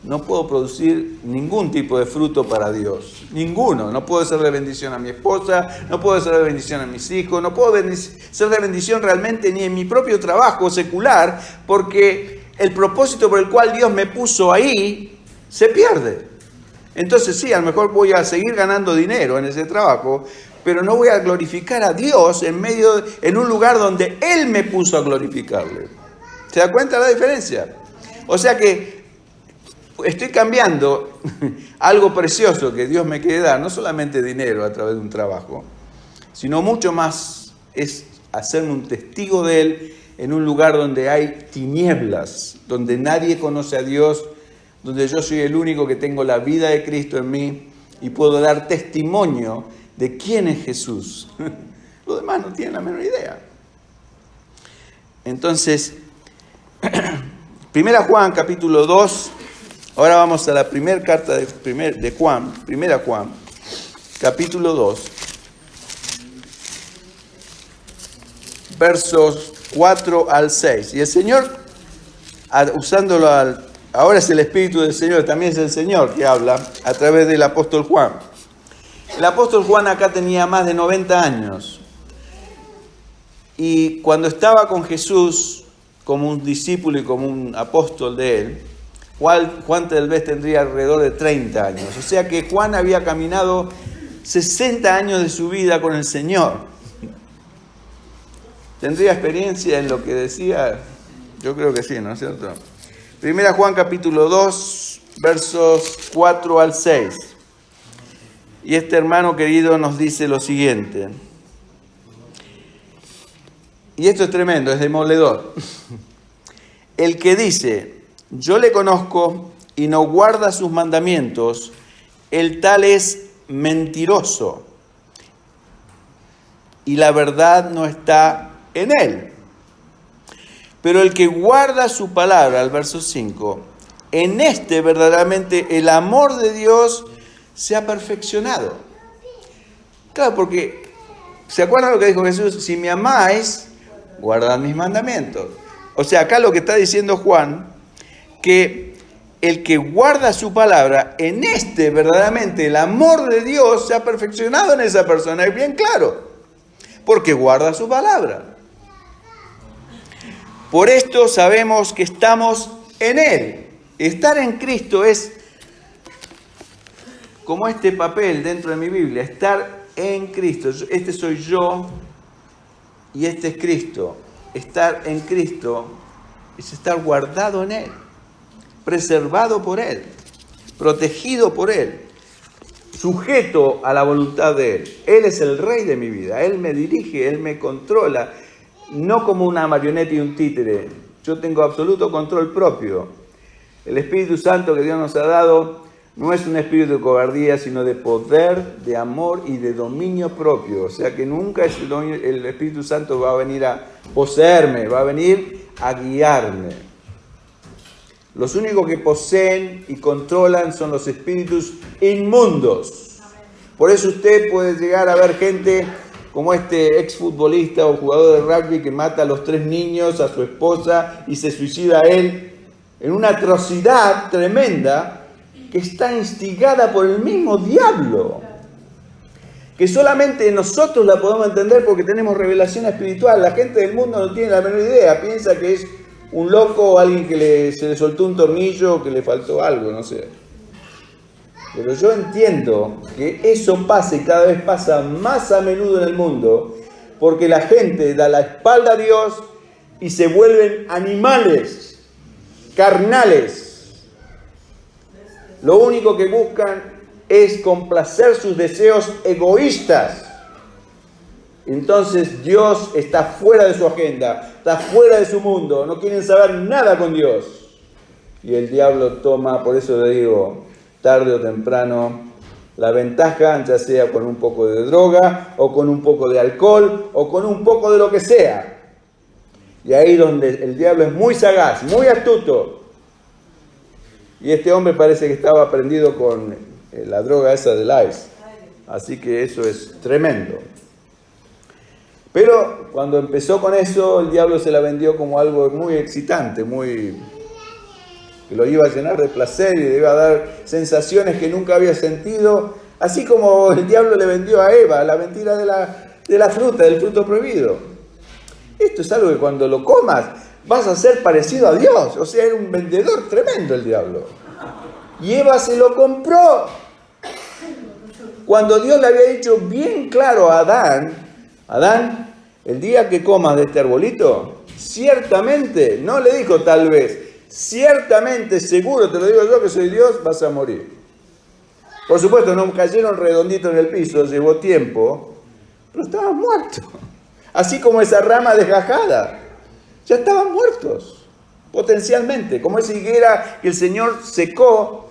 Speaker 1: no puedo producir ningún tipo de fruto para Dios. Ninguno. No puedo ser de bendición a mi esposa, no puedo ser de bendición a mis hijos, no puedo ser de bendición realmente ni en mi propio trabajo secular, porque el propósito por el cual Dios me puso ahí se pierde. Entonces sí, a lo mejor voy a seguir ganando dinero en ese trabajo, pero no voy a glorificar a Dios en un lugar donde Él me puso a glorificarle. ¿Se da cuenta la diferencia? O sea que estoy cambiando algo precioso que Dios me quiere dar, no solamente dinero a través de un trabajo, sino mucho más es hacerme un testigo de Él en un lugar donde hay tinieblas, donde nadie conoce a Dios, donde yo soy el único que tengo la vida de Cristo en mí y puedo dar testimonio de quién es Jesús. Los demás no tienen la menor idea. Entonces, 1 Juan capítulo 2, ahora vamos a la primera carta de Juan, 1 Juan, capítulo 2, versos 4 al 6. Y el Señor, usándolo ahora es el Espíritu del Señor, también es el Señor que habla a través del apóstol Juan. El apóstol Juan acá tenía más de 90 años. Y cuando estaba con Jesús como un discípulo y como un apóstol de él, Juan tal vez tendría alrededor de 30 años. O sea que Juan había caminado 60 años de su vida con el Señor. ¿Tendría experiencia en lo que decía? Yo creo que sí, ¿no es cierto? 1 Juan capítulo 2, versos 4 al 6. Y este hermano querido nos dice lo siguiente. Y esto es tremendo, es demoledor. El que dice, yo le conozco y no guarda sus mandamientos, el tal es mentiroso. Y la verdad no está en él. Pero el que guarda su palabra, al verso 5, en este verdaderamente el amor de Dios se ha perfeccionado. Claro, porque, ¿se acuerdan lo que dijo Jesús? Si me amáis, guardad mis mandamientos. O sea, acá lo que está diciendo Juan, que el que guarda su palabra, en este verdaderamente el amor de Dios se ha perfeccionado en esa persona. Es bien claro, porque guarda su palabra. Por esto sabemos que estamos en Él. Estar en Cristo es como este papel dentro de mi Biblia, estar en Cristo. Este soy yo y este es Cristo. Estar en Cristo es estar guardado en Él, preservado por Él, protegido por Él, sujeto a la voluntad de Él. Él es el rey de mi vida, Él me dirige, Él me controla, no como una marioneta y un títere. Yo tengo absoluto control propio. El Espíritu Santo que Dios nos ha dado no es un espíritu de cobardía, sino de poder, de amor y de dominio propio. O sea que nunca el Espíritu Santo va a venir a poseerme, va a venir a guiarme. Los únicos que poseen y controlan son los espíritus inmundos. Por eso usted puede llegar a ver gente como este exfutbolista o jugador de rugby que mata a los 3 niños, a su esposa y se suicida a él en una atrocidad tremenda que está instigada por el mismo diablo, que solamente nosotros la podemos entender porque tenemos revelación espiritual. La gente del mundo no tiene la menor idea, piensa que es un loco o alguien que se le soltó un tornillo o que le faltó algo, no sé. Pero yo entiendo que eso pasa y cada vez pasa más a menudo en el mundo porque la gente da la espalda a Dios y se vuelven animales, carnales. Lo único que buscan es complacer sus deseos egoístas. Entonces Dios está fuera de su agenda, está fuera de su mundo, no quieren saber nada con Dios. Y el diablo toma, por eso le digo, tarde o temprano, la ventaja, ya sea con un poco de droga, o con un poco de alcohol, o con un poco de lo que sea. Y ahí donde el diablo es muy sagaz, muy astuto. Y este hombre parece que estaba prendido con la droga esa del ice. Así que eso es tremendo. Pero cuando empezó con eso, el diablo se la vendió como algo muy excitante, que lo iba a llenar de placer y le iba a dar sensaciones que nunca había sentido, así como el diablo le vendió a Eva la mentira de la fruta, del fruto prohibido. Esto es algo que cuando lo comas vas a ser parecido a Dios. O sea, era un vendedor tremendo el diablo. Y Eva se lo compró. Cuando Dios le había dicho bien claro a Adán, el día que comas de este arbolito, ciertamente, no le dijo tal vez, ciertamente, seguro, te lo digo yo que soy Dios, vas a morir. Por supuesto, no cayeron redonditos en el piso, llevó tiempo, pero estaban muertos. Así como esa rama desgajada, ya estaban muertos, potencialmente, como esa higuera que el Señor secó.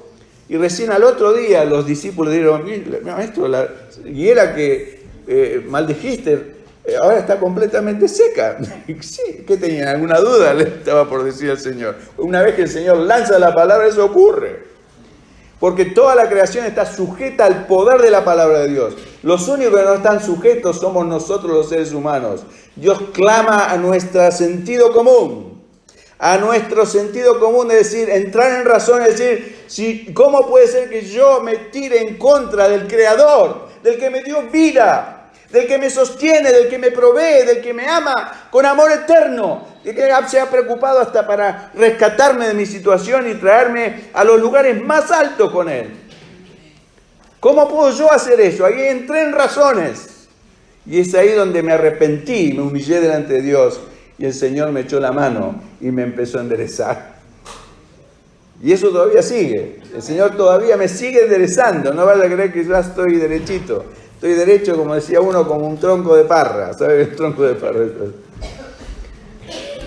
Speaker 1: Y recién al otro día los discípulos dijeron, maestro, la higuera que maldijiste ahora está completamente seca. Sí, ¿qué tenían? ¿Alguna duda? Le estaba por decir al Señor. Una vez que el Señor lanza la palabra, eso ocurre. Porque toda la creación está sujeta al poder de la palabra de Dios. Los únicos que no están sujetos somos nosotros los seres humanos. Dios clama a nuestro sentido común. A nuestro sentido común, es decir, entrar en razón, es decir, ¿cómo puede ser que yo me tire en contra del Creador, del que me dio vida, del que me sostiene, del que me provee, del que me ama con amor eterno, que se ha preocupado hasta para rescatarme de mi situación y traerme a los lugares más altos con Él? ¿Cómo puedo yo hacer eso? Ahí entré en razones. Y es ahí donde me arrepentí, me humillé delante de Dios. Y el Señor me echó la mano y me empezó a enderezar. Y eso todavía sigue. El Señor todavía me sigue enderezando. No vaya a creer que ya estoy derechito. Estoy derecho, como decía uno, como un tronco de parra. ¿Sabes el tronco de parra?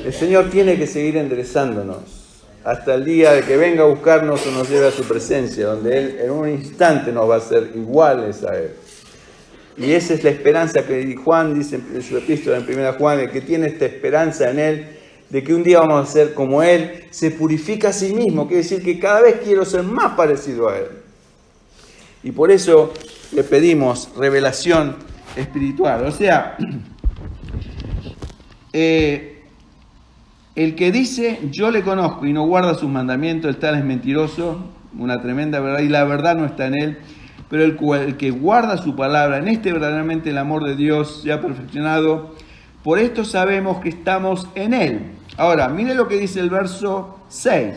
Speaker 1: El Señor tiene que seguir enderezándonos hasta el día de que venga a buscarnos o nos lleve a su presencia, donde Él en un instante nos va a hacer iguales a Él. Y esa es la esperanza que Juan dice en su epístola en 1 Juan, el que tiene esta esperanza en Él, de que un día vamos a ser como Él, se purifica a sí mismo, quiere decir que cada vez quiero ser más parecido a Él. Y por eso le pedimos revelación espiritual. O sea, el que dice, yo le conozco y no guarda sus mandamientos, el tal es mentiroso, una tremenda verdad, y la verdad no está en él. Pero el que guarda su palabra, en este verdaderamente el amor de Dios se ha perfeccionado. Por esto sabemos que estamos en Él. Ahora, mire lo que dice el verso 6.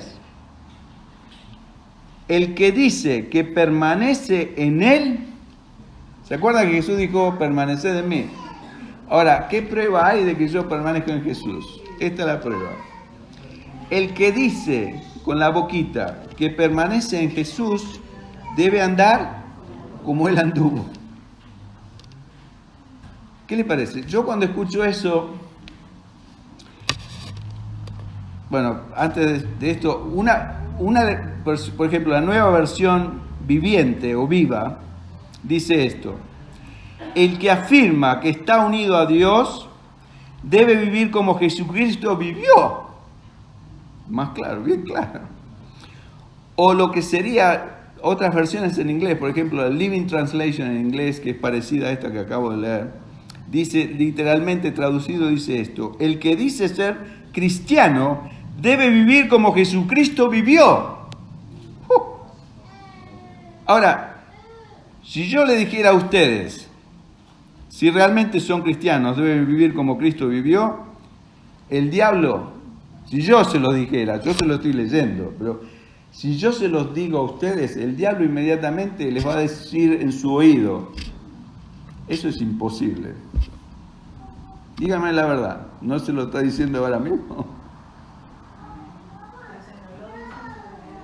Speaker 1: El que dice que permanece en Él, ¿se acuerdan que Jesús dijo, permaneced en mí? Ahora, ¿qué prueba hay de que yo permanezco en Jesús? Esta es la prueba. El que dice con la boquita que permanece en Jesús, debe andar como Él anduvo. ¿Qué le parece? Yo cuando escucho eso, bueno, antes de esto, por ejemplo, la nueva versión viviente o viva, dice esto: el que afirma que está unido a Dios debe vivir como Jesucristo vivió. Más claro, bien claro. O lo que sería otras versiones en inglés, por ejemplo, la Living Translation en inglés, que es parecida a esta que acabo de leer, dice, literalmente traducido, dice esto: el que dice ser cristiano debe vivir como Jesucristo vivió. Ahora, si yo le dijera a ustedes, si realmente son cristianos, deben vivir como Cristo vivió, el diablo, si yo se lo dijera, yo se lo estoy leyendo, pero si yo se los digo a ustedes, el diablo inmediatamente les va a decir en su oído, eso es imposible. Díganme la verdad, ¿no se lo está diciendo ahora mismo?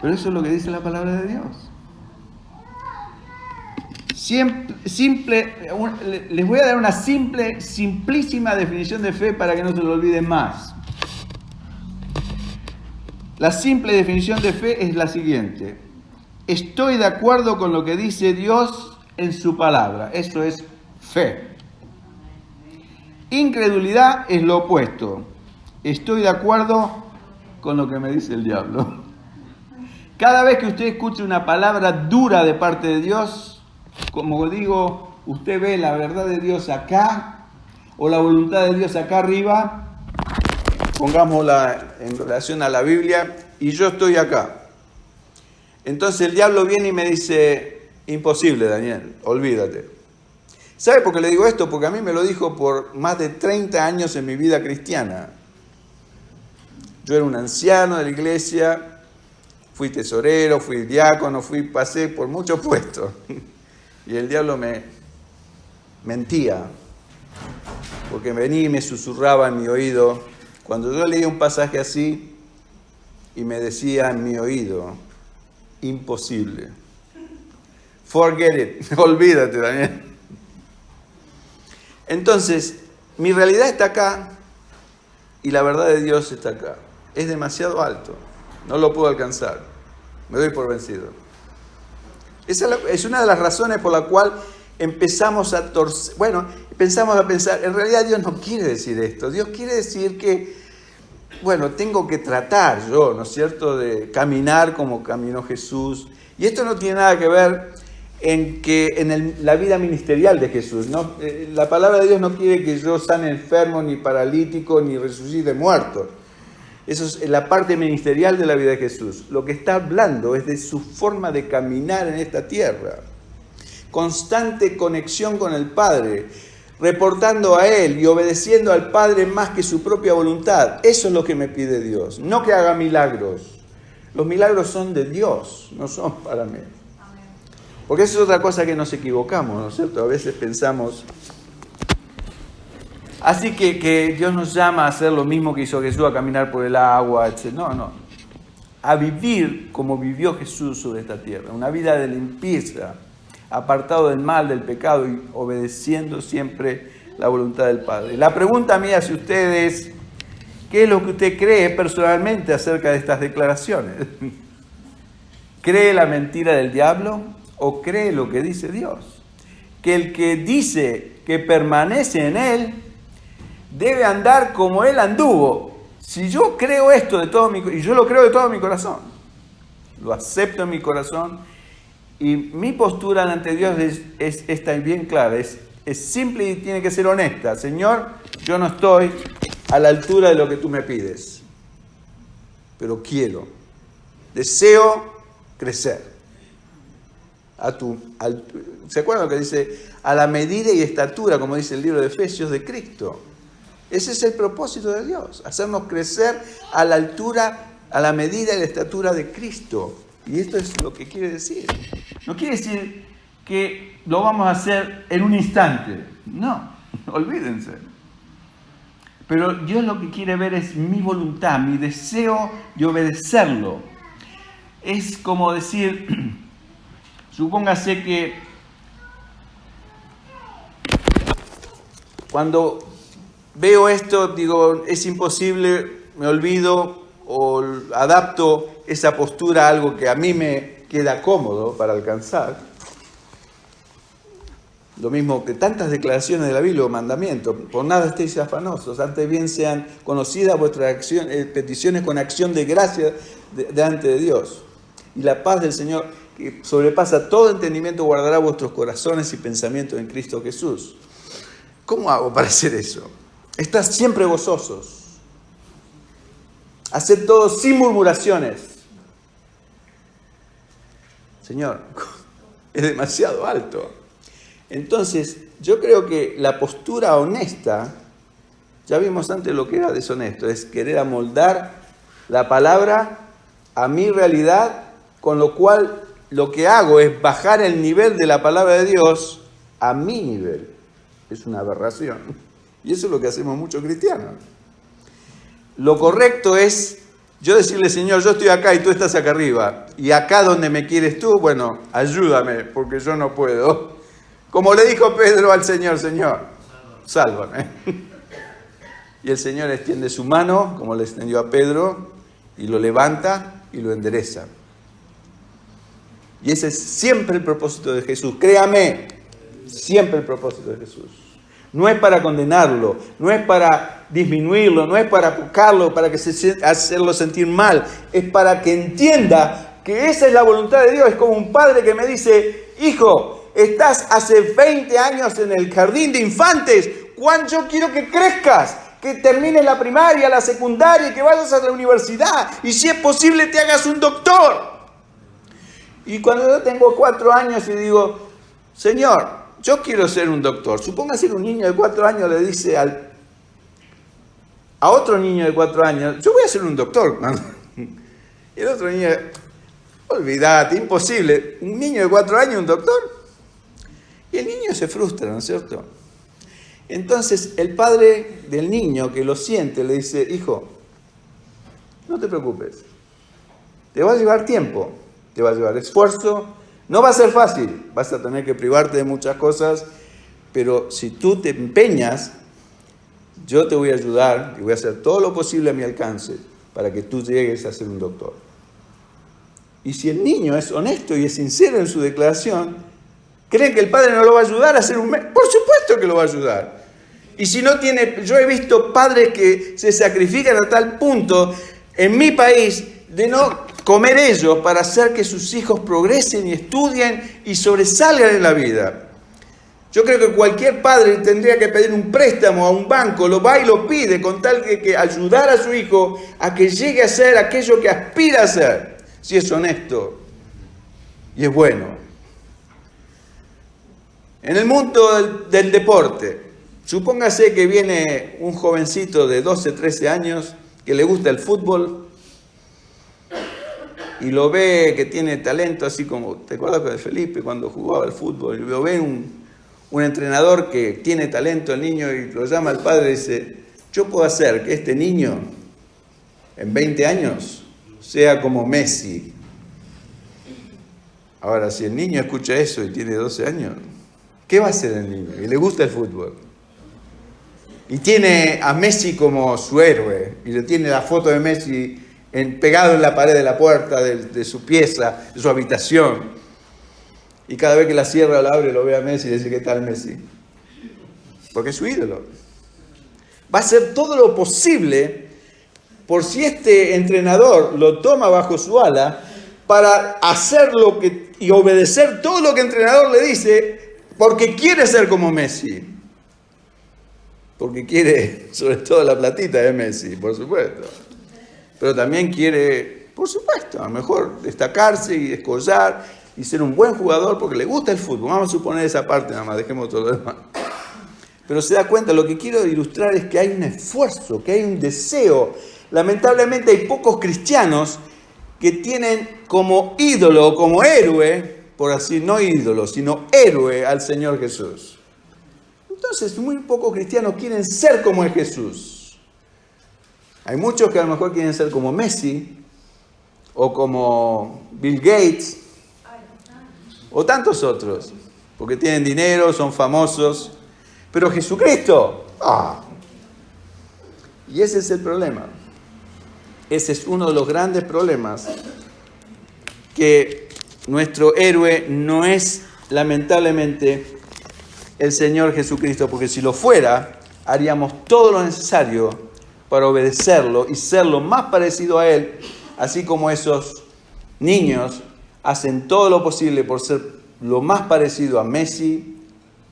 Speaker 1: Pero eso es lo que dice la palabra de Dios. Les voy a dar una simplísima definición de fe para que no se lo olviden más. La simple definición de fe es la siguiente: estoy de acuerdo con lo que dice Dios en su palabra. Eso es fe. Incredulidad es lo opuesto. Estoy de acuerdo con lo que me dice el diablo. Cada vez que usted escuche una palabra dura de parte de Dios, como digo, usted ve la verdad de Dios acá, o la voluntad de Dios acá arriba, pongámosla en relación a la Biblia, y yo estoy acá. Entonces el diablo viene y me dice, imposible, Daniel, olvídate. ¿Sabe por qué le digo esto? Porque a mí me lo dijo por más de 30 años en mi vida cristiana. Yo era un anciano de la iglesia, fui tesorero, fui diácono, pasé por muchos puestos. Y el diablo me mentía, porque venía y me susurraba en mi oído. Cuando yo leía un pasaje así, y me decía en mi oído, imposible. Forget it, olvídate, Daniel. Entonces, mi realidad está acá y la verdad de Dios está acá. Es demasiado alto, no lo puedo alcanzar, me doy por vencido. Esa es una de las razones por la cual empezamos a pensamos a pensar, en realidad Dios no quiere decir esto, Dios quiere decir que, tengo que tratar yo, ¿no es cierto?, de caminar como caminó Jesús. Y esto no tiene nada que ver en la vida ministerial de Jesús, ¿no? La palabra de Dios no quiere que yo sane enfermo, ni paralítico, ni resucite muerto. Eso es la parte ministerial de la vida de Jesús. Lo que está hablando es de su forma de caminar en esta tierra. Constante conexión con el Padre, reportando a Él y obedeciendo al Padre más que su propia voluntad. Eso es lo que me pide Dios, no que haga milagros. Los milagros son de Dios, no son para mí. Porque eso es otra cosa que nos equivocamos, ¿no es cierto? A veces pensamos, así que Dios nos llama a hacer lo mismo que hizo Jesús, a caminar por el agua, etc. No. A vivir como vivió Jesús sobre esta tierra. Una vida de limpieza, apartado del mal, del pecado y obedeciendo siempre la voluntad del Padre. La pregunta mía hacia ustedes, ¿qué es lo que usted cree personalmente acerca de estas declaraciones? ¿Cree la mentira del diablo o cree lo que dice Dios? Que el que dice que permanece en Él debe andar como Él anduvo. Si yo creo esto y yo lo creo de todo mi corazón, lo acepto en mi corazón, y mi postura ante Dios está bien clara, es simple y tiene que ser honesta. Señor, yo no estoy a la altura de lo que tú me pides, pero deseo crecer. ¿Se acuerdan lo que dice? A la medida y estatura, como dice el libro de Efesios, de Cristo. Ese es el propósito de Dios, hacernos crecer a la altura, a la medida y la estatura de Cristo. Y esto es lo que quiere decir. No quiere decir que lo vamos a hacer en un instante. No, olvídense. Pero Dios lo que quiere ver es mi voluntad, mi deseo de obedecerlo. Es como decir, supóngase que cuando veo esto, digo, es imposible, me olvido o adapto esa postura a algo que a mí me queda cómodo para alcanzar. Lo mismo que tantas declaraciones de la Biblia o mandamientos. Por nada estéis afanosos, antes bien sean conocidas vuestras peticiones con acción de gracia delante de Dios. Y la paz del Señor, que sobrepasa todo entendimiento, guardará vuestros corazones y pensamientos en Cristo Jesús. ¿Cómo hago para hacer eso? Estad siempre gozosos. Haced todo sin murmuraciones. Señor, es demasiado alto. Entonces, yo creo que la postura honesta, ya vimos antes lo que era deshonesto, es querer amoldar la palabra a mi realidad, con lo cual lo que hago es bajar el nivel de la palabra de Dios a mi nivel. Es una aberración. Y eso es lo que hacemos muchos cristianos. Lo correcto es yo decirle, Señor, yo estoy acá y tú estás acá arriba. Y acá donde me quieres tú, ayúdame, porque yo no puedo. Como le dijo Pedro al Señor, Señor, sálvame. Y el Señor extiende su mano, como le extendió a Pedro, y lo levanta y lo endereza. Y ese es siempre el propósito de Jesús. Créame, siempre el propósito de Jesús. No es para condenarlo, no es para disminuirlo, no es para buscarlo, para hacerlo sentir mal. Es para que entienda que esa es la voluntad de Dios. Es como un padre que me dice, hijo, estás hace 20 años en el jardín de infantes. Juan, yo quiero que crezcas, que termines la primaria, la secundaria, y que vayas a la universidad, y si es posible te hagas un doctor. Y cuando yo tengo 4 años y digo, Señor, yo quiero ser un doctor. Supóngase que un niño de 4 años le dice a otro niño de 4 años, yo voy a ser un doctor. Y el otro niño, olvídate, imposible. Un niño de 4 años, un doctor. Y el niño se frustra, ¿no es cierto? Entonces el padre del niño que lo siente le dice, hijo, no te preocupes, te va a llevar tiempo, te va a llevar esfuerzo, no va a ser fácil, vas a tener que privarte de muchas cosas, pero si tú te empeñas, yo te voy a ayudar y voy a hacer todo lo posible a mi alcance para que tú llegues a ser un doctor. Y si el niño es honesto y es sincero en su declaración, ¿creen que el padre no lo va a ayudar a ser un médico? Por supuesto que lo va a ayudar. Y si no tiene, yo he visto padres que se sacrifican a tal punto en mi país de no comer ellos para hacer que sus hijos progresen y estudien y sobresalgan en la vida. Yo creo que cualquier padre tendría que pedir un préstamo a un banco, lo va y lo pide con tal que ayudar a su hijo a que llegue a ser aquello que aspira a ser, si es honesto y es bueno. En el mundo del deporte, supóngase que viene un jovencito de 12, 13 años que le gusta el fútbol y lo ve que tiene talento, así como, ¿te acuerdas de Felipe cuando jugaba al fútbol? Y lo ve un entrenador que tiene talento el niño y lo llama al padre y dice, yo puedo hacer que este niño en 20 años sea como Messi. Ahora, si el niño escucha eso y tiene 12 años, ¿qué va a hacer el niño? Y le gusta el fútbol. Y tiene a Messi como su héroe. Y le tiene la foto de Messi pegado en la pared de la puerta de su pieza, de su habitación. Y cada vez que la cierra o la abre, lo ve a Messi y dice, ¿qué tal Messi? Porque es su ídolo. Va a hacer todo lo posible por si este entrenador lo toma bajo su ala para hacer y obedecer todo lo que el entrenador le dice, porque quiere ser como Messi. Porque quiere, sobre todo, la platita de Messi, por supuesto. Pero también quiere, por supuesto, a lo mejor destacarse y descollar y ser un buen jugador porque le gusta el fútbol. Vamos a suponer esa parte nada más, dejemos todo lo demás. Pero se da cuenta, lo que quiero ilustrar es que hay un esfuerzo, que hay un deseo. Lamentablemente hay pocos cristianos que tienen como ídolo, como héroe, por así, no ídolo, sino héroe al Señor Jesús. Entonces, muy pocos cristianos quieren ser como es Jesús. Hay muchos que a lo mejor quieren ser como Messi, o como Bill Gates, o tantos otros, porque tienen dinero, son famosos. Pero Jesucristo, Y ese es el problema. Ese es uno de los grandes problemas, que nuestro héroe no es, lamentablemente, el Señor Jesucristo, porque si lo fuera, haríamos todo lo necesario para obedecerlo y ser lo más parecido a Él, así como esos niños hacen todo lo posible por ser lo más parecido a Messi,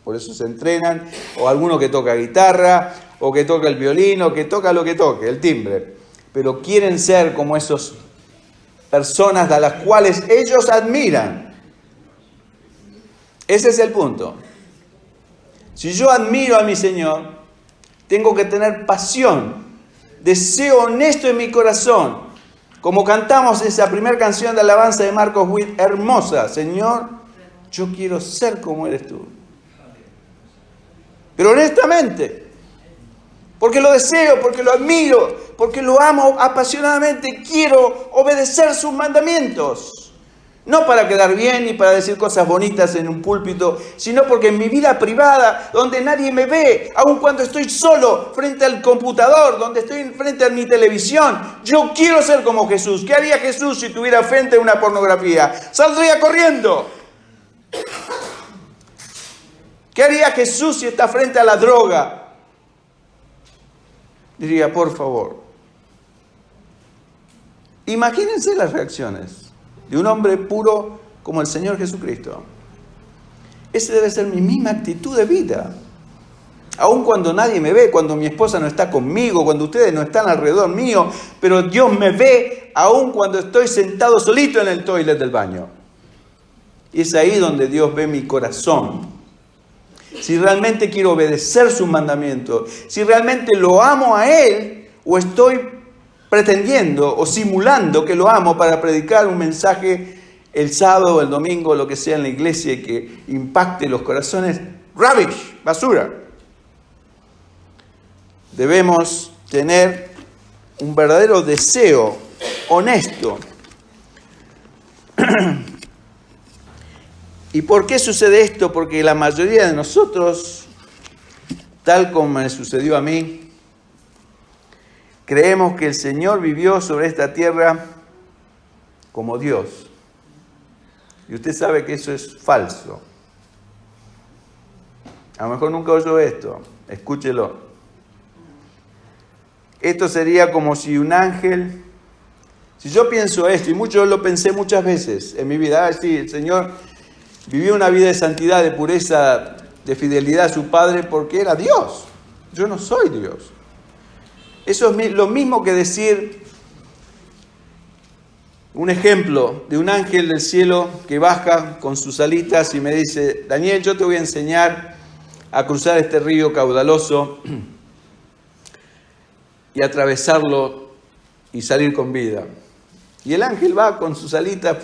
Speaker 1: por eso se entrenan, o alguno que toca guitarra, o que toca el violín, o que toca lo que toque, el timbre, pero quieren ser como esas personas a las cuales ellos admiran. Ese es el punto. Si yo admiro a mi Señor, tengo que tener pasión, deseo honesto en mi corazón, como cantamos esa primera canción de alabanza de Marcos Witt, hermosa. Señor, yo quiero ser como eres tú. Pero honestamente, porque lo deseo, porque lo admiro, porque lo amo apasionadamente, quiero obedecer sus mandamientos. No para quedar bien ni para decir cosas bonitas en un púlpito, sino porque en mi vida privada, donde nadie me ve, aun cuando estoy solo frente al computador, donde estoy frente a mi televisión, yo quiero ser como Jesús. ¿Qué haría Jesús si estuviera frente a una pornografía? ¡Saldría corriendo! ¿Qué haría Jesús si está frente a la droga? Diría, por favor. Imagínense las reacciones de un hombre puro como el Señor Jesucristo. Esa debe ser mi misma actitud de vida. Aun cuando nadie me ve, cuando mi esposa no está conmigo, cuando ustedes no están alrededor mío, pero Dios me ve aun cuando estoy sentado solito en el toilet del baño. Y es ahí donde Dios ve mi corazón. Si realmente quiero obedecer sus mandamientos, si realmente lo amo a Él, o estoy pretendiendo o simulando que lo amo para predicar un mensaje el sábado o el domingo, lo que sea en la iglesia y que impacte los corazones. Rubbish, basura. Debemos tener un verdadero deseo honesto. ¿Y por qué sucede esto? Porque la mayoría de nosotros, tal como me sucedió a mí, creemos que el Señor vivió sobre esta tierra como Dios. Y usted sabe que eso es falso. A lo mejor nunca oyó esto. Escúchelo. Esto sería como si un ángel... Si yo pienso esto, y yo lo pensé muchas veces en mi vida. Sí, el Señor vivió una vida de santidad, de pureza, de fidelidad a su Padre porque era Dios. Yo no soy Dios. Eso es lo mismo que decir un ejemplo de un ángel del cielo que baja con sus alitas y me dice: Daniel, yo te voy a enseñar a cruzar este río caudaloso y atravesarlo y salir con vida. Y el ángel va con sus alitas,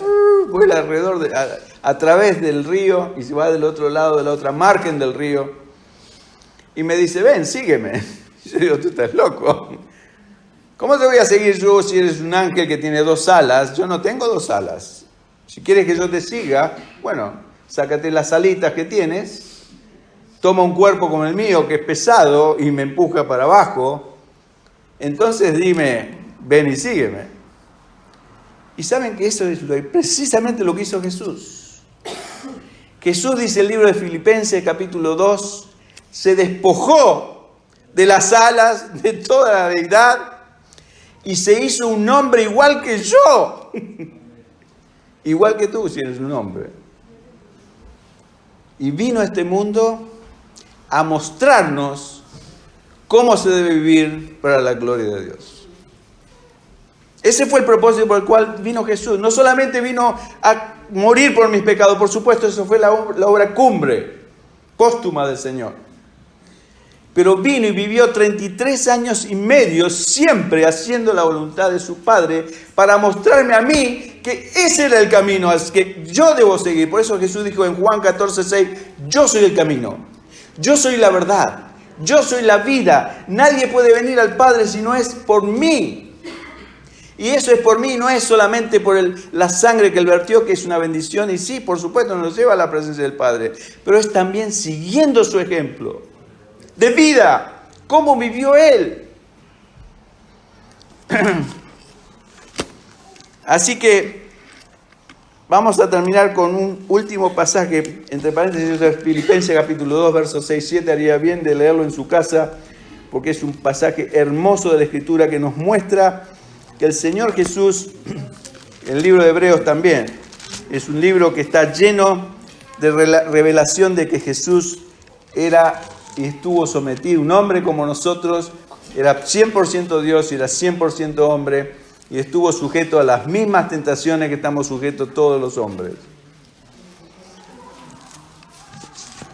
Speaker 1: vuela alrededor, a través del río y se va del otro lado, de la otra margen del río. Y me dice: ven, sígueme. Y yo digo: tú estás loco. ¿Cómo te voy a seguir yo si eres un ángel que tiene 2 alas? Yo no tengo 2 alas. Si quieres que yo te siga, bueno, sácate las alitas que tienes, toma un cuerpo como el mío que es pesado y me empuja para abajo. Entonces dime, ven y sígueme. Y saben que eso es precisamente lo que hizo Jesús. Jesús, dice el libro de Filipenses capítulo 2, se despojó de las alas de toda la deidad y se hizo un hombre igual que yo. Igual que tú si eres un hombre. Y vino a este mundo a mostrarnos cómo se debe vivir para la gloria de Dios. Ese fue el propósito por el cual vino Jesús. No solamente vino a morir por mis pecados, por supuesto, eso fue la obra cumbre, póstuma del Señor. Pero vino y vivió 33 años y medio siempre haciendo la voluntad de su Padre para mostrarme a mí que ese era el camino al que yo debo seguir. Por eso Jesús dijo en Juan 14:6, yo soy el camino, yo soy la verdad, yo soy la vida. Nadie puede venir al Padre si no es por mí. Y eso es por mí, no es solamente por la sangre que Él vertió, que es una bendición. Y sí, por supuesto, nos lleva a la presencia del Padre. Pero es también siguiendo su ejemplo de vida, cómo vivió Él. Así que vamos a terminar con un último pasaje, entre paréntesis, de Filipenses capítulo 2, versos 6-7. Haría bien de leerlo en su casa, porque es un pasaje hermoso de la Escritura que nos muestra que el Señor Jesús, el libro de Hebreos también, es un libro que está lleno de revelación de que Jesús era y estuvo sometido, un hombre como nosotros, era 100% Dios y era 100% hombre, y estuvo sujeto a las mismas tentaciones que estamos sujetos todos los hombres.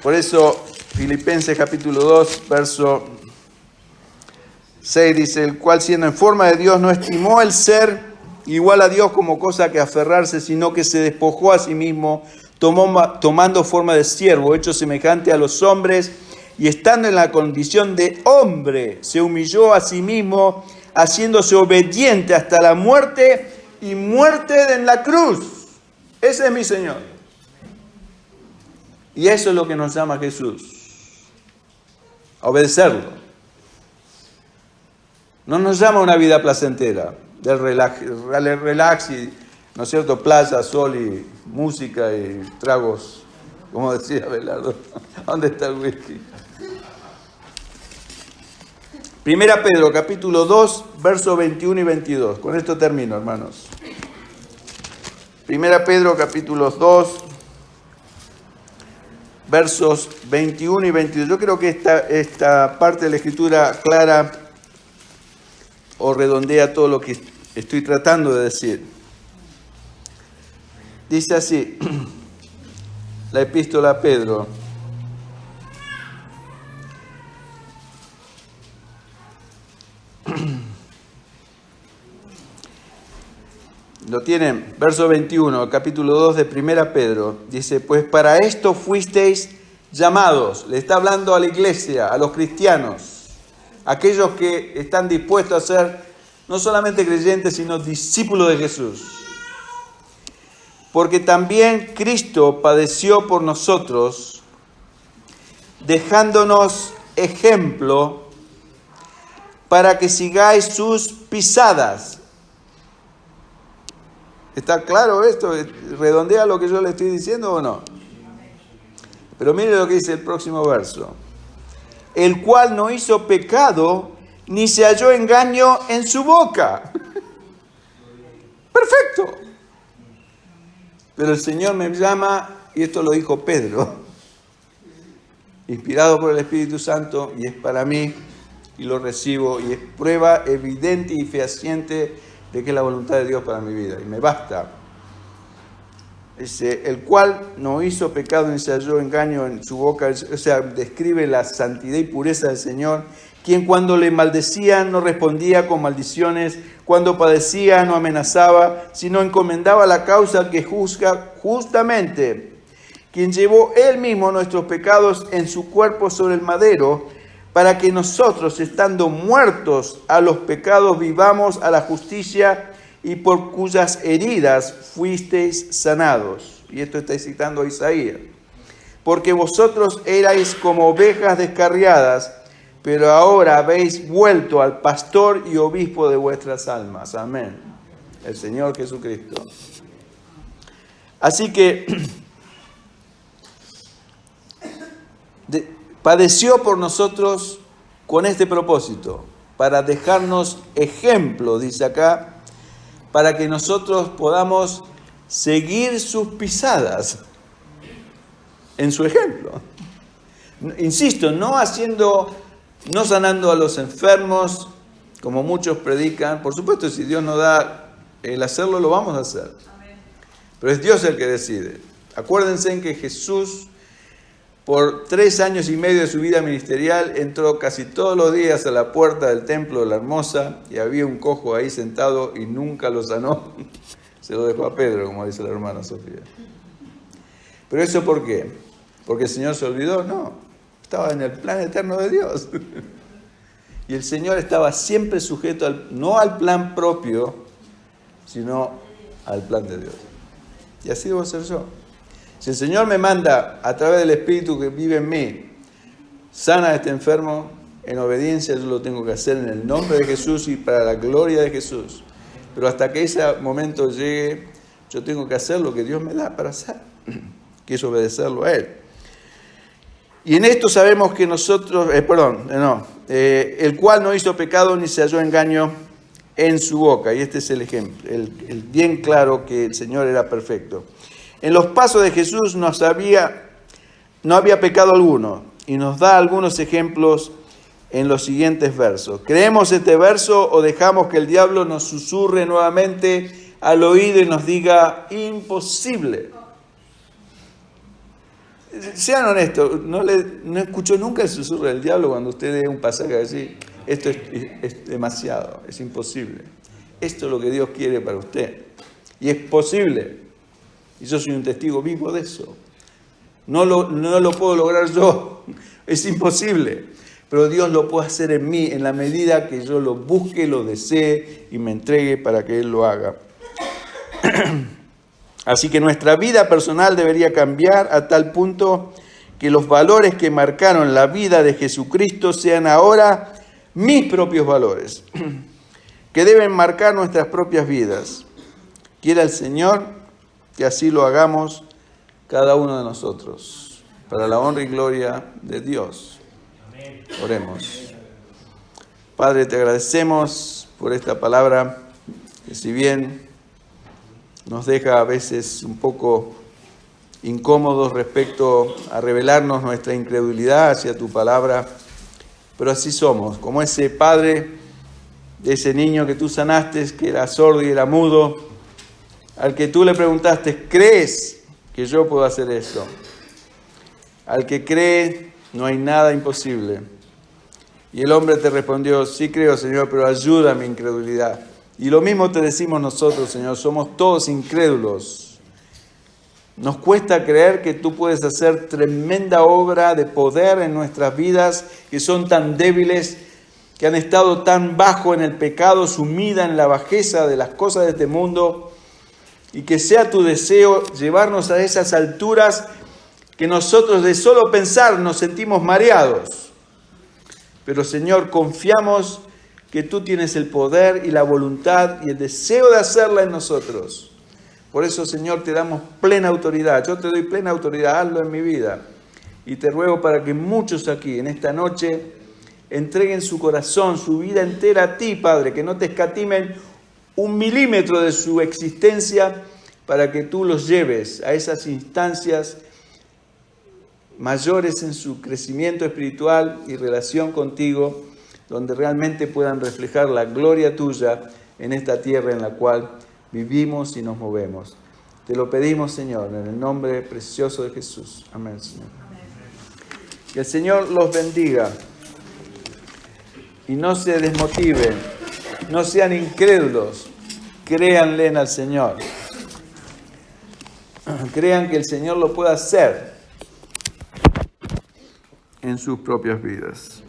Speaker 1: Por eso, Filipenses capítulo 2, verso 6 dice: el cual siendo en forma de Dios no estimó el ser igual a Dios como cosa que aferrarse, sino que se despojó a sí mismo, tomando forma de siervo, hecho semejante a los hombres, y estando en la condición de hombre, se humilló a sí mismo, haciéndose obediente hasta la muerte y muerte en la cruz. Ese es mi Señor. Y eso es lo que nos llama Jesús, a obedecerlo. No nos llama a una vida placentera, del relax y, ¿no es cierto?, playa, sol y música y tragos, como decía Belardo. ¿Dónde está el whisky? Primera Pedro, capítulo 2, versos 21 y 22. Con esto termino, hermanos. Primera Pedro, capítulo 2, versos 21 y 22. Yo creo que esta parte de la Escritura clara o redondea todo lo que estoy tratando de decir. Dice así, la epístola a Pedro. Lo tienen, verso 21, capítulo 2 de 1 Pedro. Dice, pues para esto fuisteis llamados. Le está hablando a la iglesia, a los cristianos, aquellos que están dispuestos a ser no solamente creyentes, sino discípulos de Jesús. Porque también Cristo padeció por nosotros, dejándonos ejemplo para que sigáis sus pisadas. ¿Está claro esto? ¿Redondea lo que yo le estoy diciendo o no? Pero mire lo que dice el próximo verso. El cual no hizo pecado, ni se halló engaño en su boca. Perfecto. Pero el Señor me llama, y esto lo dijo Pedro, inspirado por el Espíritu Santo, y es para mí, y lo recibo, y es prueba evidente y fehaciente de que es la voluntad de Dios para mi vida, y me basta. Dice, el cual no hizo pecado ni se halló engaño en su boca, o sea, describe la santidad y pureza del Señor, quien cuando le maldecían no respondía con maldiciones, cuando padecía no amenazaba, sino encomendaba la causa que juzga justamente, quien llevó él mismo nuestros pecados en su cuerpo sobre el madero, para que nosotros, estando muertos a los pecados, vivamos a la justicia, y por cuyas heridas fuisteis sanados. Y esto está citando a Isaías. Porque vosotros erais como ovejas descarriadas, pero ahora habéis vuelto al pastor y obispo de vuestras almas. Amén. El Señor Jesucristo. Así que padeció por nosotros con este propósito, para dejarnos ejemplo, dice acá, para que nosotros podamos seguir sus pisadas en su ejemplo. Insisto, no sanando a los enfermos, como muchos predican. Por supuesto, si Dios nos da el hacerlo, lo vamos a hacer. Pero es Dios el que decide. Acuérdense en que Jesús, por 3 años y medio de su vida ministerial, entró casi todos los días a la puerta del templo de la Hermosa y había un cojo ahí sentado y nunca lo sanó. Se lo dejó a Pedro, como dice la hermana Sofía. ¿Pero eso por qué? ¿Porque el Señor se olvidó? No, estaba en el plan eterno de Dios. Y el Señor estaba siempre sujeto no al plan propio, sino al plan de Dios. Y así debo ser yo. Si el Señor me manda a través del Espíritu que vive en mí, sana a este enfermo, en obediencia yo lo tengo que hacer en el nombre de Jesús y para la gloria de Jesús. Pero hasta que ese momento llegue, yo tengo que hacer lo que Dios me da para hacer, que es obedecerlo a Él. Y en esto sabemos que nosotros, el cual no hizo pecado ni se halló engaño en su boca. Y este es el ejemplo, el bien claro que el Señor era perfecto. En los pasos de Jesús no había pecado alguno, y nos da algunos ejemplos en los siguientes versos. ¿Creemos este verso o dejamos que el diablo nos susurre nuevamente al oído y nos diga imposible? Sean honestos, no escuchó nunca el susurro del diablo cuando usted lee un pasaje así. Esto es demasiado, es imposible. Esto es lo que Dios quiere para usted. Y es posible. Y yo soy un testigo vivo de eso. No lo puedo lograr yo. Es imposible. Pero Dios lo puede hacer en mí en la medida que yo lo busque, lo desee y me entregue para que Él lo haga. Así que nuestra vida personal debería cambiar a tal punto que los valores que marcaron la vida de Jesucristo sean ahora mis propios valores, que deben marcar nuestras propias vidas. Quiera el Señor que así lo hagamos cada uno de nosotros, para la honra y gloria de Dios. Oremos. Padre, te agradecemos por esta palabra, que si bien nos deja a veces un poco incómodos respecto a revelarnos nuestra incredulidad hacia tu palabra, pero así somos, como ese padre de ese niño que tú sanaste, que era sordo y era mudo, al que tú le preguntaste, ¿crees que yo puedo hacer esto? Al que cree, no hay nada imposible. Y el hombre te respondió, sí creo, Señor, pero ayuda a mi incredulidad. Y lo mismo te decimos nosotros, Señor, somos todos incrédulos. Nos cuesta creer que tú puedes hacer tremenda obra de poder en nuestras vidas, que son tan débiles, que han estado tan bajo en el pecado, sumida en la bajeza de las cosas de este mundo, y que sea tu deseo llevarnos a esas alturas que nosotros de solo pensar nos sentimos mareados. Pero Señor, confiamos que tú tienes el poder y la voluntad y el deseo de hacerla en nosotros. Por eso, Señor, te damos plena autoridad. Yo te doy plena autoridad, hazlo en mi vida. Y te ruego para que muchos aquí en esta noche entreguen su corazón, su vida entera a ti, Padre, que no te escatimen 1 milímetro de su existencia para que tú los lleves a esas instancias mayores en su crecimiento espiritual y relación contigo, donde realmente puedan reflejar la gloria tuya en esta tierra en la cual vivimos y nos movemos. Te lo pedimos, Señor, en el nombre precioso de Jesús. Amén, Señor. Que el Señor los bendiga y no se desmotiven, no sean incrédulos, créanle al Señor. Crean que el Señor lo puede hacer en sus propias vidas.